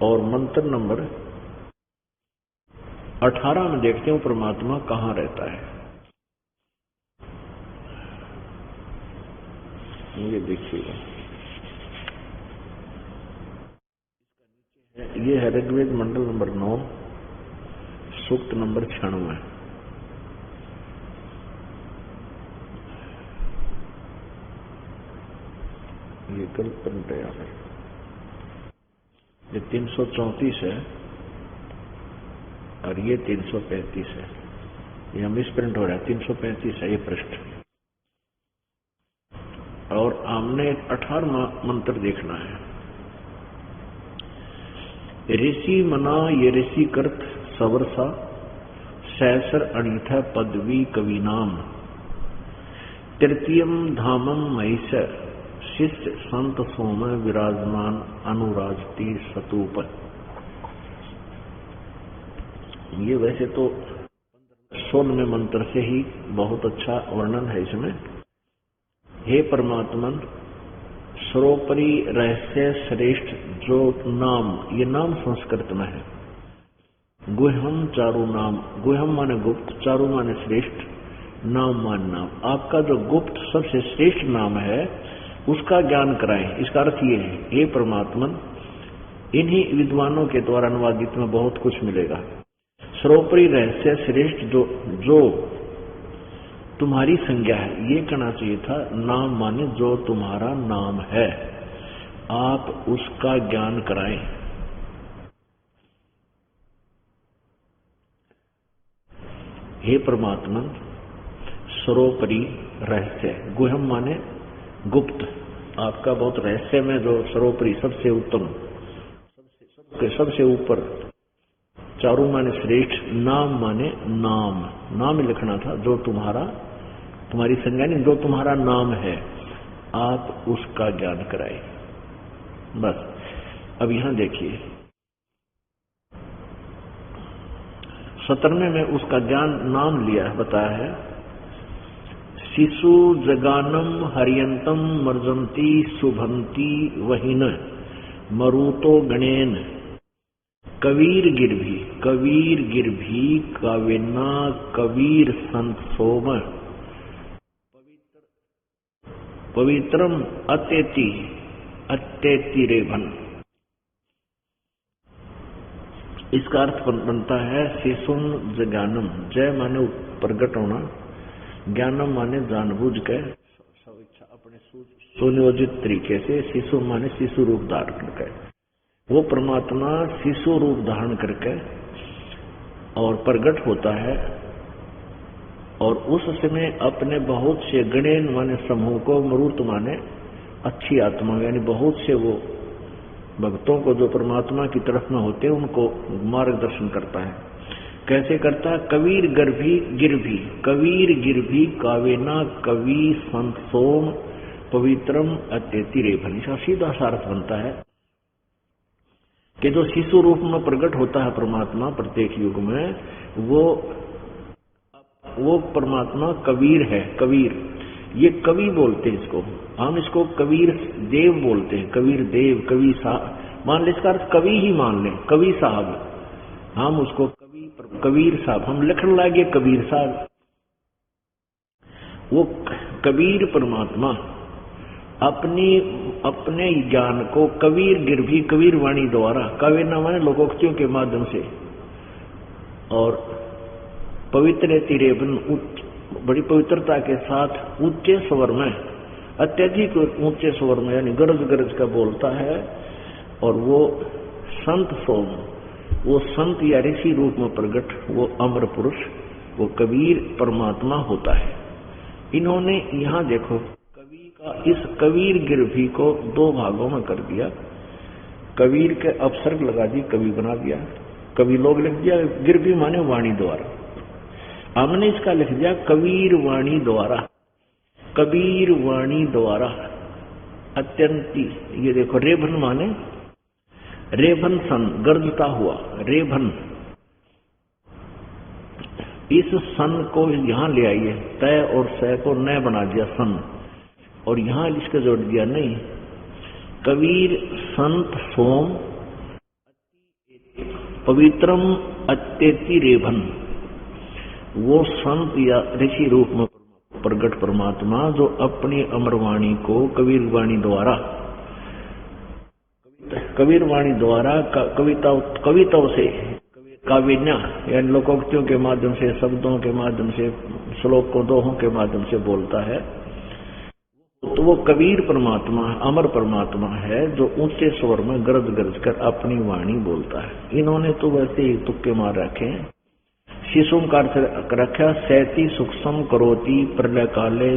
और मंत्र नंबर 18 में देखते हैं परमात्मा कहाँ रहता है। ये देखिएगा, ये है ऋग्वेद मंडल नंबर 9 सूक्त नंबर 96। ये गलत प्रिंट है यहाँ पर, ये 334 है और ये 335 है। ये मिस प्रिंट हो रहा है, 335 है ये पृष्ठ। और हमने 18वां मंत्र देखना है। ऋषि मना ये ऋषि कर्त सवर्षा, सहसर अणिथ पदवी कवि नाम, तृतीयम धामम महिषर, शिष्य संत सोम विराजमान अनुराजती सतूप। ये वैसे तो 16वें मंत्र से ही बहुत अच्छा वर्णन है इसमें। हे परमात्मन, सर्वोपरि रहस्य श्रेष्ठ जो नाम, ये नाम संस्कृत में है। गुह्यम चारु नाम, गुह्यम माने गुप्त, चारु माने श्रेष्ठ, नाम मान नाम। आपका जो गुप्त सबसे श्रेष्ठ नाम है उसका ज्ञान कराएं। इसका अर्थ ये है, हे परमात्मन, इन्हीं विद्वानों के द्वारा अनुवादित में बहुत कुछ मिलेगा। सर्वोपरि रहस्य श्रेष्ठ जो तुम्हारी संज्ञा है, ये कहना चाहिए था। नाम माने जो तुम्हारा नाम है, आप उसका ज्ञान कराएं। हे परमात्मन, सर्वोपरि रहस्य, गुह्यम माने गुप्त, आपका बहुत रहस्य में जो सर्वोपरि सबसे उत्तम, सबसे ऊपर, चारु माने श्रेष्ठ, नाम माने नाम, नाम लिखना था, जो तुम्हारी संज्ञा नहीं, जो तुम्हारा नाम है, आप उसका ज्ञान कराए। बस अब यहां देखिए 17वें में उसका ज्ञान नाम लिया है, बताया है। शिशु जगानम हरियंतम मर्जंती शुभंती वहीन मरुतो गणेन, कबीर गिरभी कावेना कबीर संत सोम, पवित्रम अत्येति रेभन। इसका अर्थ बनता है शिशुम जगानम, जय माने प्रकट होना, ज्ञानम माने जानबूझ के, स्वेच्छा अपने सुनियोजित तरीके से शिशु माने शिशु रूप धारण करके, वो परमात्मा शिशु रूप धारण करके और प्रकट होता है और उस समय अपने बहुत से गणेन माने समूह को, मरूत माने अच्छी आत्मा, यानी बहुत से वो भक्तों को जो परमात्मा की तरफ में होते हैं उनको मार्गदर्शन करता है। कैसे करता है? कबीर गर्भी गिरभी, कबीर गिरभी कावेना कवि संत सोम पवित्रम अत्यति रेभन। इसका सीधा सार्थ बनता है कि जो शिशु रूप में प्रकट होता है परमात्मा प्रत्येक युग में, वो परमात्मा कबीर है। कबीर, ये कवि बोलते हैं इसको, हम इसको कबीर देव बोलते हैं। कबीर देव, कवि साहब मान ले, इसका अर्थ कवि ही मान ले, कवि साहब, हम उसको कबीर साहब, हम लिखने लगे कबीर साहब। वो कबीर परमात्मा अपने ज्ञान को कबीर गिरभी, कबीर वाणी द्वारा, काव्य न माने लोकोक्तियों के माध्यम से, और पवित्र तिरेबन बड़ी पवित्रता के साथ ऊंचे स्वर में, अत्यधिक ऊंचे स्वर में, यानी गरज गरज का बोलता है। और वो संत सोम, वो संत या ऋषि रूप में प्रकट, वो अमर पुरुष, वो कबीर परमात्मा होता है। इन्होंने यहाँ देखो कवि का, इस कबीर गिरभी को दो भागों में कर दिया। कबीर के अपसर्ग लगा दी, कवि बना दिया, कवि लोग लिख दिया। गिरभी माने वाणी द्वारा, हमने इसका लिख दिया कबीर वाणी द्वारा। कबीर वाणी द्वारा अत्यंती, ये देखो रेभन माने रेभन सन, गर्जता हुआ रेभन। इस सन को यहाँ ले आइए, तय और सय को नय बना दिया सन, और यहाँ इसका जोड़ दिया नहीं। कबीर संत सोम पवित्रम अत्यति रेभन, वो संत या ऋषि रूप में प्रकट परमात्मा जो अपनी अमरवाणी को कबीर वाणी द्वारा, कबीर वाणी द्वारा कविताओं से, काव्यज्ञा यानी लोकोक्तियों के माध्यम से, शब्दों के माध्यम से, श्लोक को दोहों के माध्यम से बोलता है। तो वो कबीर परमात्मा, अमर परमात्मा है जो ऊंचे स्वर में गरज गरज कर अपनी वाणी बोलता है। इन्होंने तो वैसे ही तुक्के मार रखे हैं। शिशुम का अर्थ रखा सैती सूक्ष्म करोति प्रलय काले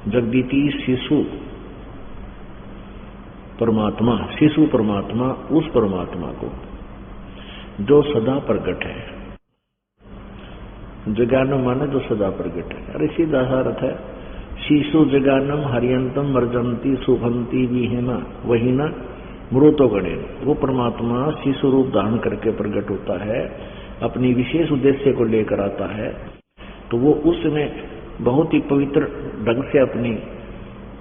जगदीति शिशु परमात्मा। शिशु परमात्मा उस परमात्मा को जो सदा प्रकट है, जगानम माने जो सदा प्रकट है। अरे सीधा अर्थ है, शिशु जगानम हरियंतम मर्जंती सुभंती विहीना वही न मृतो गणे। वो परमात्मा शिशु रूप धारण करके प्रकट होता है, अपनी विशेष उद्देश्य को लेकर आता है। तो वो उसमें बहुत ही पवित्र ढंग से अपनी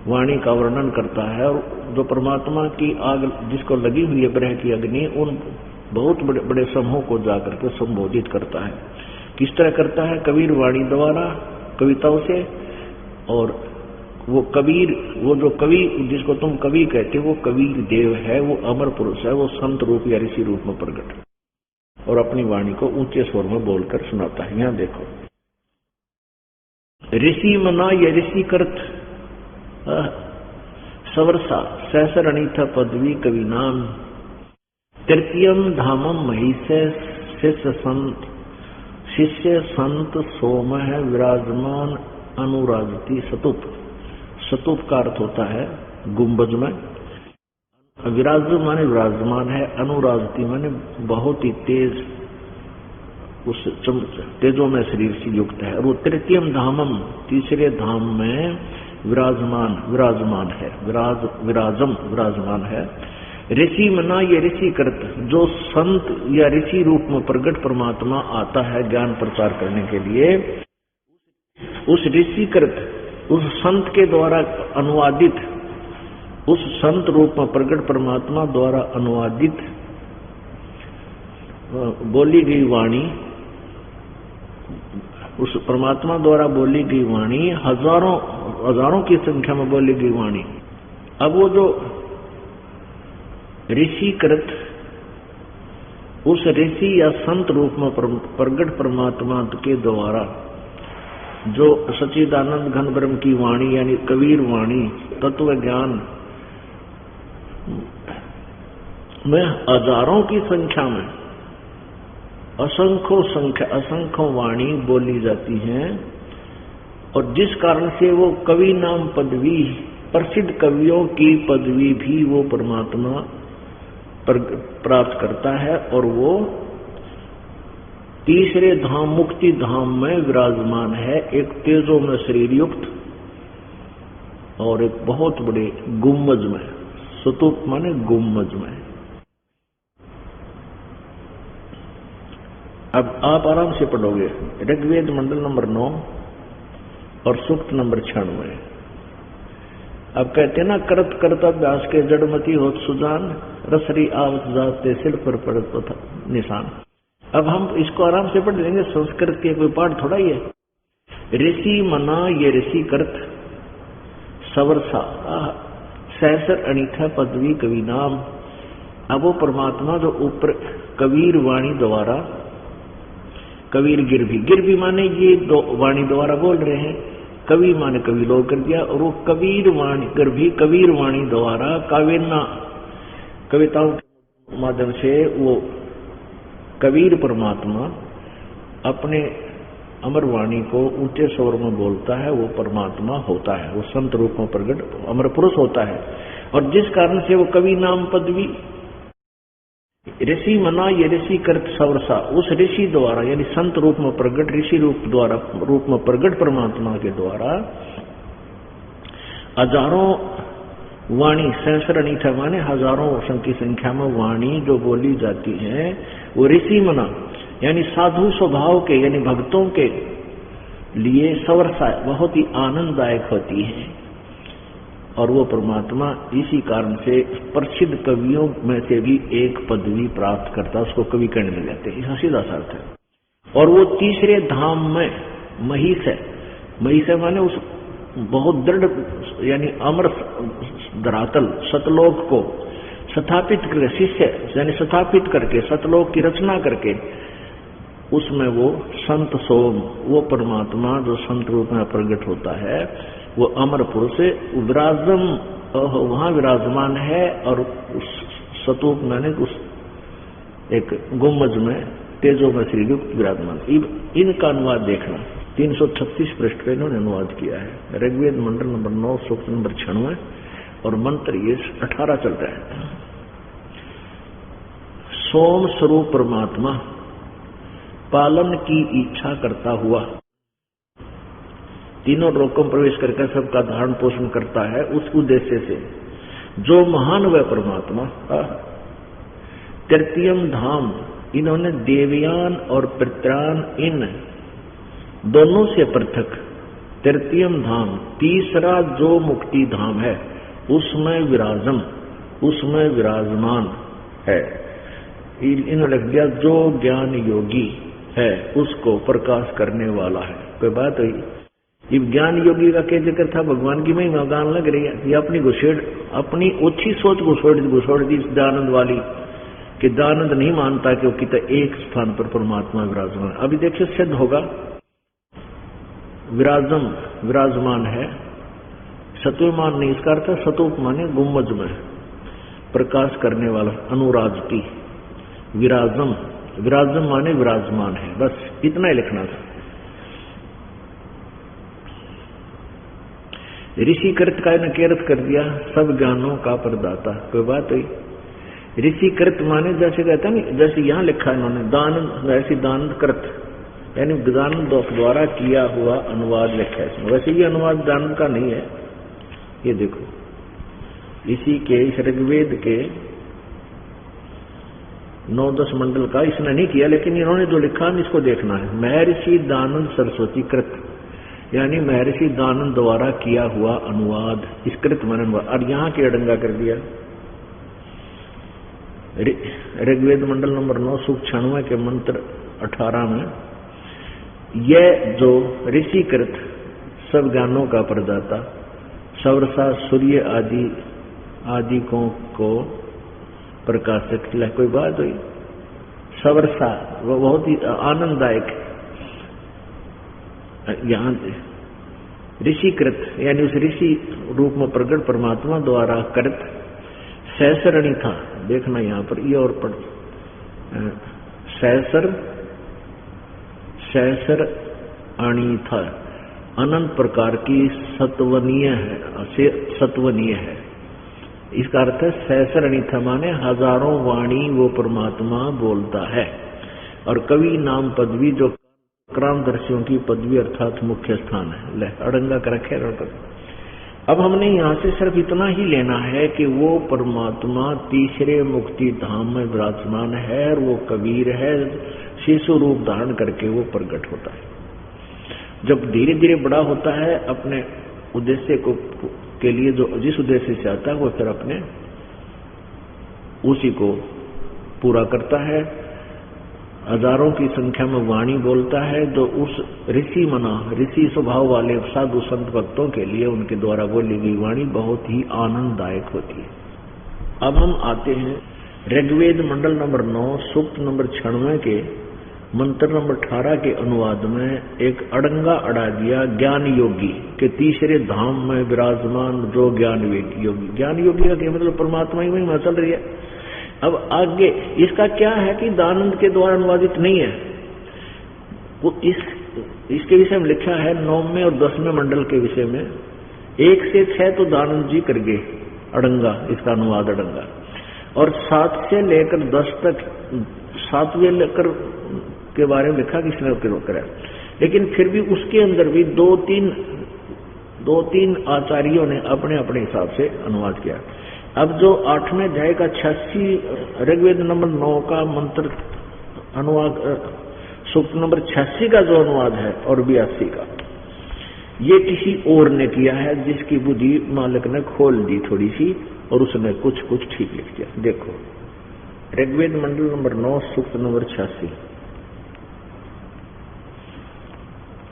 वाणी का वर्णन करता है। और जो परमात्मा की आग जिसको लगी हुई है ब्रह्म की अग्नि, उन बहुत बड़े बड़े समूह को जाकर के संबोधित करता है। किस तरह करता है? कबीर वाणी द्वारा, कविताओं से। और वो कबीर, वो जो कवि जिसको तुम कवि कहते हो, वो कबीर देव है, वो अमर पुरुष है, वो संत रूप या ऋषि रूप में प्रकट है और अपनी वाणी को ऊंचे स्वर में बोलकर सुनाता है। यहां देखो, ऋषि मना या ऋषि कर्त सवर्षा सहसरणीथ पदवी कवि नाम तृतीयम धामम महिषे शिष्य संत सोम है विराजमान अनुराजती सतुप। सतुप का अर्थ होता है गुंबज में, विराज माने विराजमान है, अनुराजती माने बहुत ही तेज, उस तेजों में शरीर से युक्त है। और वो तृतीयम धामम, तीसरे धाम में विराजमान है, विराजमान है। ऋषि मना ये ऋषि कृत, जो संत या ऋषि रूप में प्रकट परमात्मा आता है ज्ञान प्रचार करने के लिए, उस ऋषि कृत, उस संत के द्वारा अनुवादित, उस संत रूप में प्रकट परमात्मा द्वारा अनुवादित बोली गई वाणी, उस परमात्मा द्वारा बोली गई वाणी हजारों की संख्या में बोली गई वाणी। अब वो जो ऋषि कृत, उस ऋषि या संत रूप में प्रकट परमात्मा के द्वारा जो सच्चिदानंद घन ब्रह्म की वाणी यानी कबीर वाणी तत्व ज्ञान में हजारों की संख्या में असंख्य वाणी बोली जाती हैं, और जिस कारण से वो कवि नाम पदवी, प्रसिद्ध कवियों की पदवी भी वो परमात्मा प्राप्त करता है, और वो तीसरे धाम मुक्ति धाम में विराजमान है, एक तेजो में शरीर युक्त और एक बहुत बड़े गुम्बज में, स्तूप माने गुम्बज में। अब आप आराम से पढ़ोगे ऋग्वेद मंडल नंबर 9 और सूक्त नंबर 96। अब कहते ना करत कर्तव्यास के जड़मती होत सुजान, रसरी आवत जाते सिर पर पड़त था निशान। अब हम इसको आराम से पढ़ लेंगे, संस्कृत के कोई पाठ थोड़ा ही है। ऋषि मना ये ऋषि करत सवरसा सहसर अनिथा पदवी कवि नाम। अब वो परमात्मा जो ऊपर कबीर वाणी द्वारा, कबीर गिरभी माने ये दो वाणी द्वारा बोल रहे हैं, कवि माने कवि लोग कर दिया, और वो कबीर वाणी गिरभी कबीर वाणी द्वारा काव्यना कविताओं के माध्यम से वो कबीर परमात्मा अपने अमर वाणी को ऊंचे स्वर में बोलता है, वो परमात्मा होता है, वो संत रूप में प्रकट अमर पुरुष होता है। और जिस कारण से वो कवि नाम पदवी ऋषि मना ये ऋषि करत सवरसा, उस ऋषि द्वारा यानी संत रूप में प्रकट, ऋषि रूप में प्रकट परमात्मा के द्वारा हजारों वाणी, सहस्रानीथा माने हजारों की संख्या में वाणी जो बोली जाती है, वो ऋषि मना यानी साधु स्वभाव के यानी भक्तों के लिए सवरसा बहुत ही आनंददायक होती है। और वो परमात्मा इसी कारण से प्रसिद्ध कवियों में से भी एक पदवी प्राप्त करता, उसको कवि कहने लग जाते हैं, इसका सीधा सा अर्थ है। और वो तीसरे धाम में महिष है, महिष माने उस बहुत दृढ़ यानी अमर धरातल सतलोक को स्थापित करके, शिष्य यानी स्थापित करके सतलोक की रचना करके उसमें वो संत सोम, वो परमात्मा जो संत रूप में प्रकट होता है, वो अमर पुरुष विराजम वहां विराजमान है। और उस सतूप मैंने उस एक गुम्बज में तेजो में श्री युक्त विराजमान। इनका अनुवाद देखना 336 पृष्ठ पे इन्होंने अनुवाद किया है, ऋग्वेद मंडल नंबर 9 सूक्त नंबर 96 और मंत्र ये 18 चल रहा है। सोम स्वरूप परमात्मा पालन की इच्छा करता हुआ तीनों लोकों में प्रवेश करके सबका धारण पोषण करता है, उस उद्देश्य से जो महान वह परमात्मा तृतीयम धाम, इन्होंने देवयान और पितरान इन दोनों से पृथक तृतीयम धाम, तीसरा जो मुक्ति धाम है उसमें विराजमान है। इन्होंने लिख दिया जो ज्ञान योगी है उसको प्रकाश करने वाला है। कोई बात हुई, ये ज्ञान योगी का क्या जिक्र था, भगवान की महिमा गान लग रही है। ये अपनी घुसेड़, अपनी ओछी सोच घुसोड़ दी दानंद वाली कि दानंद नहीं मानता कि वो कितना एक स्थान पर परमात्मा विराजमान। अभी देखिए सिद्ध होगा, विराजमान है, सत्वमान नहीं, इसका अर्थ सतूप माने गुम्बज में प्रकाश करने वाला, अनुराजती, विराजम माने विराजमान है, बस इतना ही लिखना था। ऋषि कृत का नकेरत कर दिया, सब ज्ञानों का प्रदाता। कोई बात हुई, ऋषि कृत माने जैसे कहता नहीं, जैसे यहाँ लिखा है इन्होंने दानंद, वैसे दानंद कृत यानी दानंद द्वारा किया हुआ अनुवाद लिखा है इसमें। वैसे ये अनुवाद दानंद का नहीं है, ये देखो इसी के इस ऋग्वेद के 9-10 मंडल का इसने नहीं किया, लेकिन इन्होंने जो लिखा है इसको देखना है। महर्षि दानंद सरस्वती कृत यानी महर्षि दानंद द्वारा किया हुआ अनुवाद, इस कृत मनन। और यहाँ के अडंगा कर दिया ऋग्वेद मंडल नंबर 9 सूक्त 96 के मंत्र 18 में, यह जो ऋषि कृत सब ज्ञानों का प्रदाता सवरसा सूर्य आदि को प्रकाशक है। कोई बात हुई, सवरसा वो बहुत ही आनंददायक यहाँ ऋषिकृत यानी उस ऋषि रूप में प्रकट परमात्मा द्वारा कृत सहसरणी था। देखना यहाँ पर ये और पढ़ सहसर अणी था, अनंत प्रकार की सत्वनीय है। इसका अर्थ है सहसर अणी था माने हजारों वाणी वो परमात्मा बोलता है। और कवि नाम पदवी जो क्रांतदर्शियों की पदवी अर्थात मुख्य स्थान है। ले अड़ंगा कर रखे। अब हमने यहाँ से सिर्फ इतना ही लेना है कि वो परमात्मा तीसरे मुक्ति धाम में विराजमान है और वो कबीर है, शिशु रूप धारण करके वो प्रकट होता है। जब धीरे धीरे बड़ा होता है अपने उद्देश्य को के लिए, जो जिस उद्देश्य से आता है वो फिर अपने उसी को पूरा करता है। हजारों की संख्या में वाणी बोलता है जो उस ऋषि स्वभाव वाले साधु संत भक्तों के लिए उनके द्वारा बोली गई वाणी बहुत ही आनंददायक होती है। अब हम आते हैं ऋग्वेद मंडल नंबर 9 सूक्त नंबर 96 के मंत्र नंबर 18 के अनुवाद में एक अड़ंगा अड़ा दिया ज्ञान योगी के तीसरे धाम में विराजमान जो ज्ञान योगी। ज्ञान योगी का क्या मतलब? परमात्मा ही महिमा चल रही है। अब आगे इसका क्या है कि दानंद के द्वारा अनुवादित नहीं है। वो इसके विषय में लिखा है 9वें और 10वें मंडल के विषय में 1 से 6 तो दानंद जी कर गए अड़ंगा, इसका अनुवाद अड़ंगा, और 7 से लेकर 10 तक 7वें लेकर के बारे में लिखा किसने करा। लेकिन फिर भी उसके अंदर भी दो तीन आचार्यों ने अपने अपने हिसाब से अनुवाद किया। अब जो 8वें अध्याय का 86 ऋग्वेद नंबर 9 का मंत्र अनुवाद सूक्त नंबर 86 का जो अनुवाद है और 82 का, ये किसी और ने किया है जिसकी बुद्धि मालिक ने खोल दी थोड़ी सी और उसने कुछ ठीक लिख दिया। देखो ऋग्वेद मंडल नंबर 9 सूक्त नंबर 86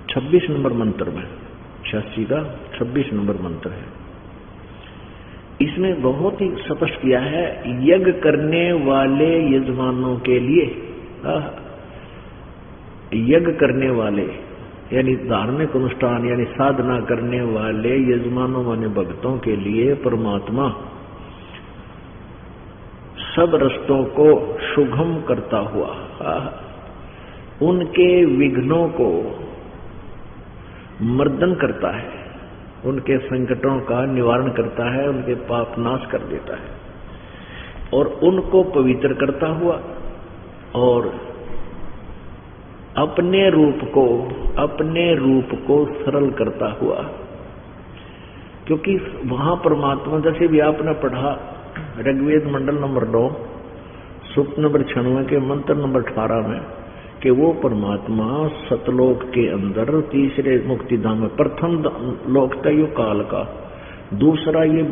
26 नंबर मंत्र में, 86 का 26 नंबर मंत्र है। इसमें बहुत ही स्पष्ट किया है यज्ञ करने वाले यजमानों के लिए, यज्ञ करने वाले यानी धार्मिक अनुष्ठान यानी साधना करने वाले यजमानों माने भक्तों के लिए परमात्मा सब रस्तों को सुगम करता हुआ उनके विघ्नों को मर्दन करता है, उनके संकटों का निवारण करता है, उनके पाप नाश कर देता है और उनको पवित्र करता हुआ और अपने रूप को सरल करता हुआ। क्योंकि वहां परमात्मा, जैसे भी आपने पढ़ा ऋग्वेद मंडल नंबर 9 सूक्त नंबर 96 के मंत्र नंबर 18 में कि वो परमात्मा सतलोक के अंदर तीसरे मुक्तिधाम में, प्रथम लोक तय काल का, दूसरा ये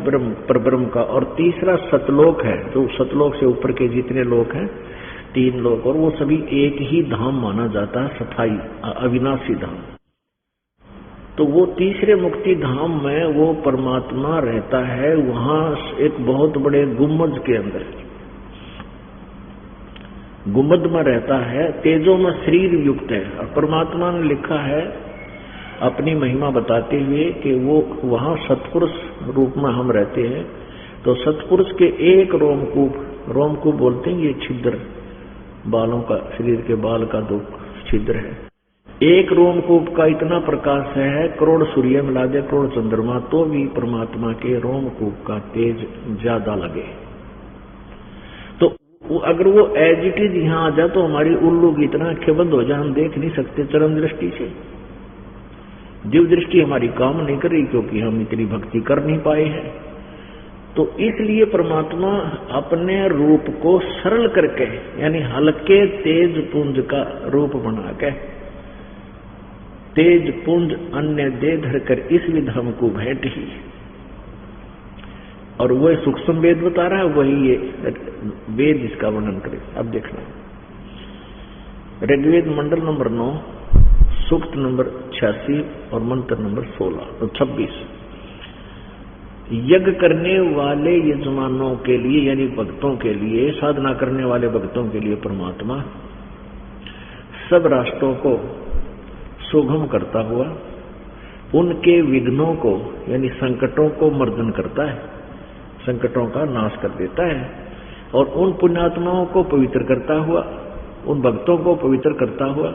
परब्रह्म का और तीसरा सतलोक है। जो सतलोक से ऊपर के जितने लोक हैं 3 लोक, और वो सभी एक ही धाम माना जाता है, स्थायी अविनाशी धाम। तो वो तीसरे मुक्ति धाम में वो परमात्मा रहता है, वहां एक बहुत बड़े गुम्बद के अंदर, गुम्बद में रहता है, तेजो में शरीर युक्त है। और परमात्मा ने लिखा है अपनी महिमा बताते हुए कि वो वहां सतपुरुष रूप में हम रहते हैं। तो सतपुरुष के एक रोमकूप बोलते हैं, ये छिद्र बालों का, शरीर के बाल का 2 छिद्र है। एक रोमकूप का इतना प्रकाश है, करोड़ सूर्य मिला दे, करोड़ चंद्रमा, तो भी परमात्मा के रोमकूप का तेज ज्यादा लगे। तो अगर वो एज इट इज यहाँ आ जाए तो हमारी उल्लू की इतना आंखें बंद हो जाए, हम देख नहीं सकते चरम दृष्टि से। दिव्य दृष्टि हमारी काम नहीं कर रही क्योंकि हम इतनी भक्ति कर नहीं पाए हैं। तो इसलिए परमात्मा अपने रूप को सरल करके यानी हल्के तेज पुंज का रूप बना के तेज पुंज अन्य दे धरकर इस विधम को भेंट ही, और वह सूक्ष्म वेद बता रहा है, वही ये वेद इसका वर्णन करे। अब देखना ऋग्वेद मंडल नंबर 9 सूक्त नंबर 86 और मंत्र नंबर 16 तो 26। यज्ञ करने वाले यजमानों के लिए यानी भक्तों के लिए, साधना करने वाले भक्तों के लिए परमात्मा सब राष्ट्रों को सुगम करता हुआ उनके विघ्नों को यानी संकटों को मर्दन करता है, संकटों का नाश कर देता है, और उन पुण्यात्माओं को पवित्र करता हुआ, उन भक्तों को पवित्र करता हुआ,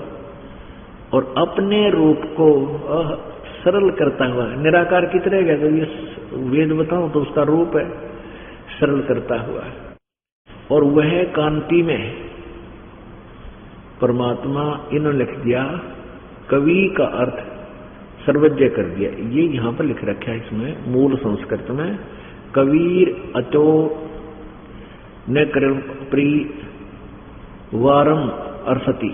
और अपने रूप को सरल करता हुआ। निराकार की तरह गया, तो ये वेद बताऊं तो उसका रूप है, सरल करता हुआ। और वह कांति में परमात्मा, इन्होंने लिख दिया कवि का अर्थ सर्वज्ञ कर दिया। ये यहां पर लिख रखा है इसमें मूल संस्कृत में, कबीर अचो न कर प्री वारम अर्षति।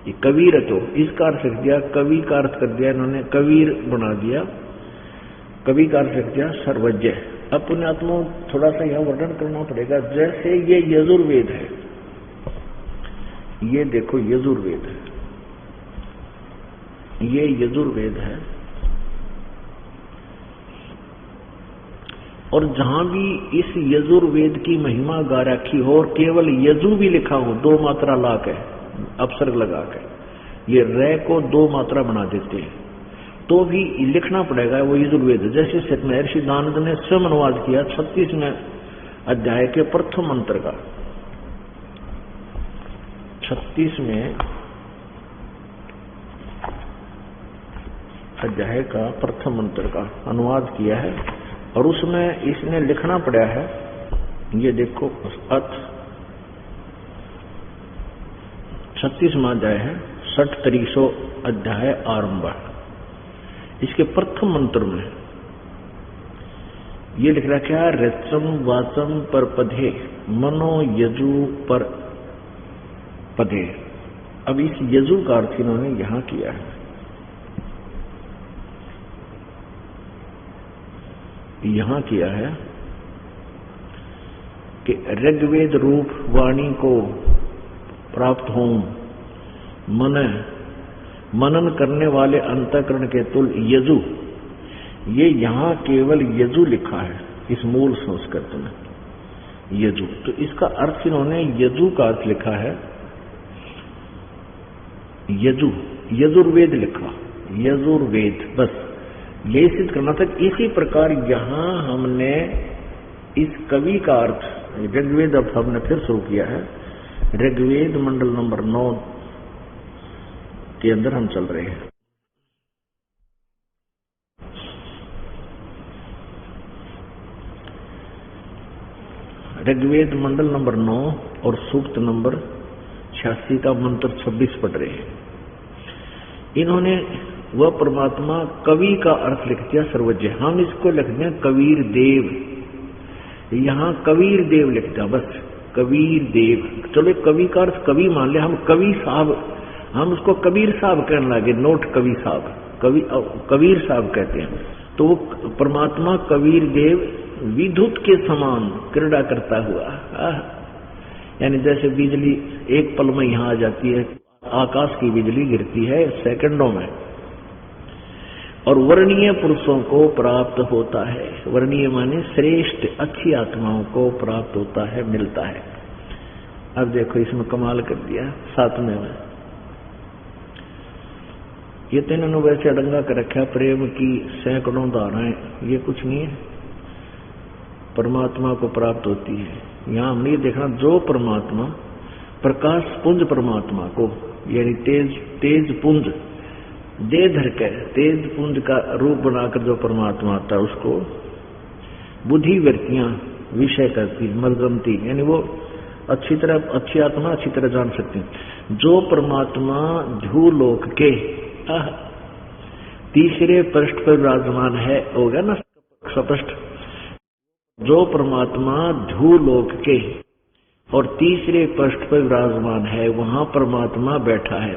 ये कबीर अचो, इसका अर्थ लिख दिया, कवि का अर्थ कर दिया इन्होंने, कबीर बना दिया, कवि का अर्थ लिख दिया सर्वज्ञ। अब पुण्यात्मा थोड़ा सा यहां वर्णन करना पड़ेगा। जैसे ये यजुर्वेद है, ये देखो यजुर्वेद है, ये यजुर्वेद है, और जहां भी इस यजुर्वेद की महिमा गा रखी हो और केवल यजु भी लिखा हो, 2 मात्रा ला के अपसर्ग लगा के, ये रे को 2 मात्रा बना देते हैं, तो भी लिखना पड़ेगा वो यजुर्वेद। जैसे महर्षि दानंद ने स्वयं अनुवाद किया 36वें अध्याय के प्रथम मंत्र का, 36वें अध्याय का प्रथम मंत्र का अनुवाद किया है, और उसमें इसने लिखना पड़ा है, ये देखो अथ 36वां अध्याय है, 63 अध्याय आरंभ। इसके प्रथम मंत्र में ये लिख रखा है रचम वाचम पर पधे मनो यजु पर पधे। अब इस यजु का अर्थ इन्होंने यहां किया है, यहां किया है कि ऋग्वेद रूप वाणी को प्राप्त हो, मनन करने वाले अंतःकरण के तुल यजु। ये यहां केवल यजु लिखा है इस मूल संस्कृत में, यजु। तो इसका अर्थ इन्होंने यजु का अर्थ लिखा है, यजु, यजुर्वेद लिखा, यजुर्वेद, बस यही सिद्ध करना था। इसी प्रकार यहां हमने इस कवि का अर्थ ऋग्वेद, अब हमने फिर शुरू किया है, ऋग्वेद मंडल नंबर 9 के अंदर हम चल रहे हैं। ऋग्वेद मंडल नंबर 9 और सूक्त नंबर 86 का मंत्र 26 पढ़ रहे हैं। इन्होंने वह परमात्मा कवि का अर्थ लिख दिया सर्वज्ञ, हम इसको लिख दिया कबीर देव, यहां कबीर देव लिख दिया, बस कबीर देव। चलो कवि का अर्थ कवि मान लिया, हम कवि साहब, हम उसको कबीर साहब कहने लगे, नोट कवि साहब, कबीर साहब कहते हैं। तो वो परमात्मा कबीर देव विद्युत के समान क्रीड़ा करता हुआ, यानी जैसे बिजली एक पल में यहां आ जाती है, आकाश की बिजली गिरती है सेकंडों में, और वर्णीय पुरुषों को प्राप्त होता है। वर्णीय माने श्रेष्ठ अच्छी आत्माओं को प्राप्त होता है, मिलता है। अब देखो इसमें कमाल कर दिया 7वें में, ये तो इन्होंने वैसे अडंगा कर रखा, प्रेम की सैकड़ों धाराएं, ये कुछ नहीं है, परमात्मा को प्राप्त होती है। यहां हमने ये देखना, जो परमात्मा प्रकाश पुंज परमात्मा को, यानी तेज पुंज दे धर के तेज पुंज का रूप बनाकर जो परमात्मा आता है, उसको बुद्धि वृत्तियां विषय करती, मर्दमती, यानी वो अच्छी तरह, अच्छी आत्मा अच्छी तरह जान सकती है। जो परमात्मा ध्रुवलोक के तीसरे पृष्ठ पर विराजमान है, हो गया ना सपृष्ठ, जो परमात्मा ध्रुवलोक के और तीसरे पृष्ठ पर विराजमान है, वहां परमात्मा बैठा है।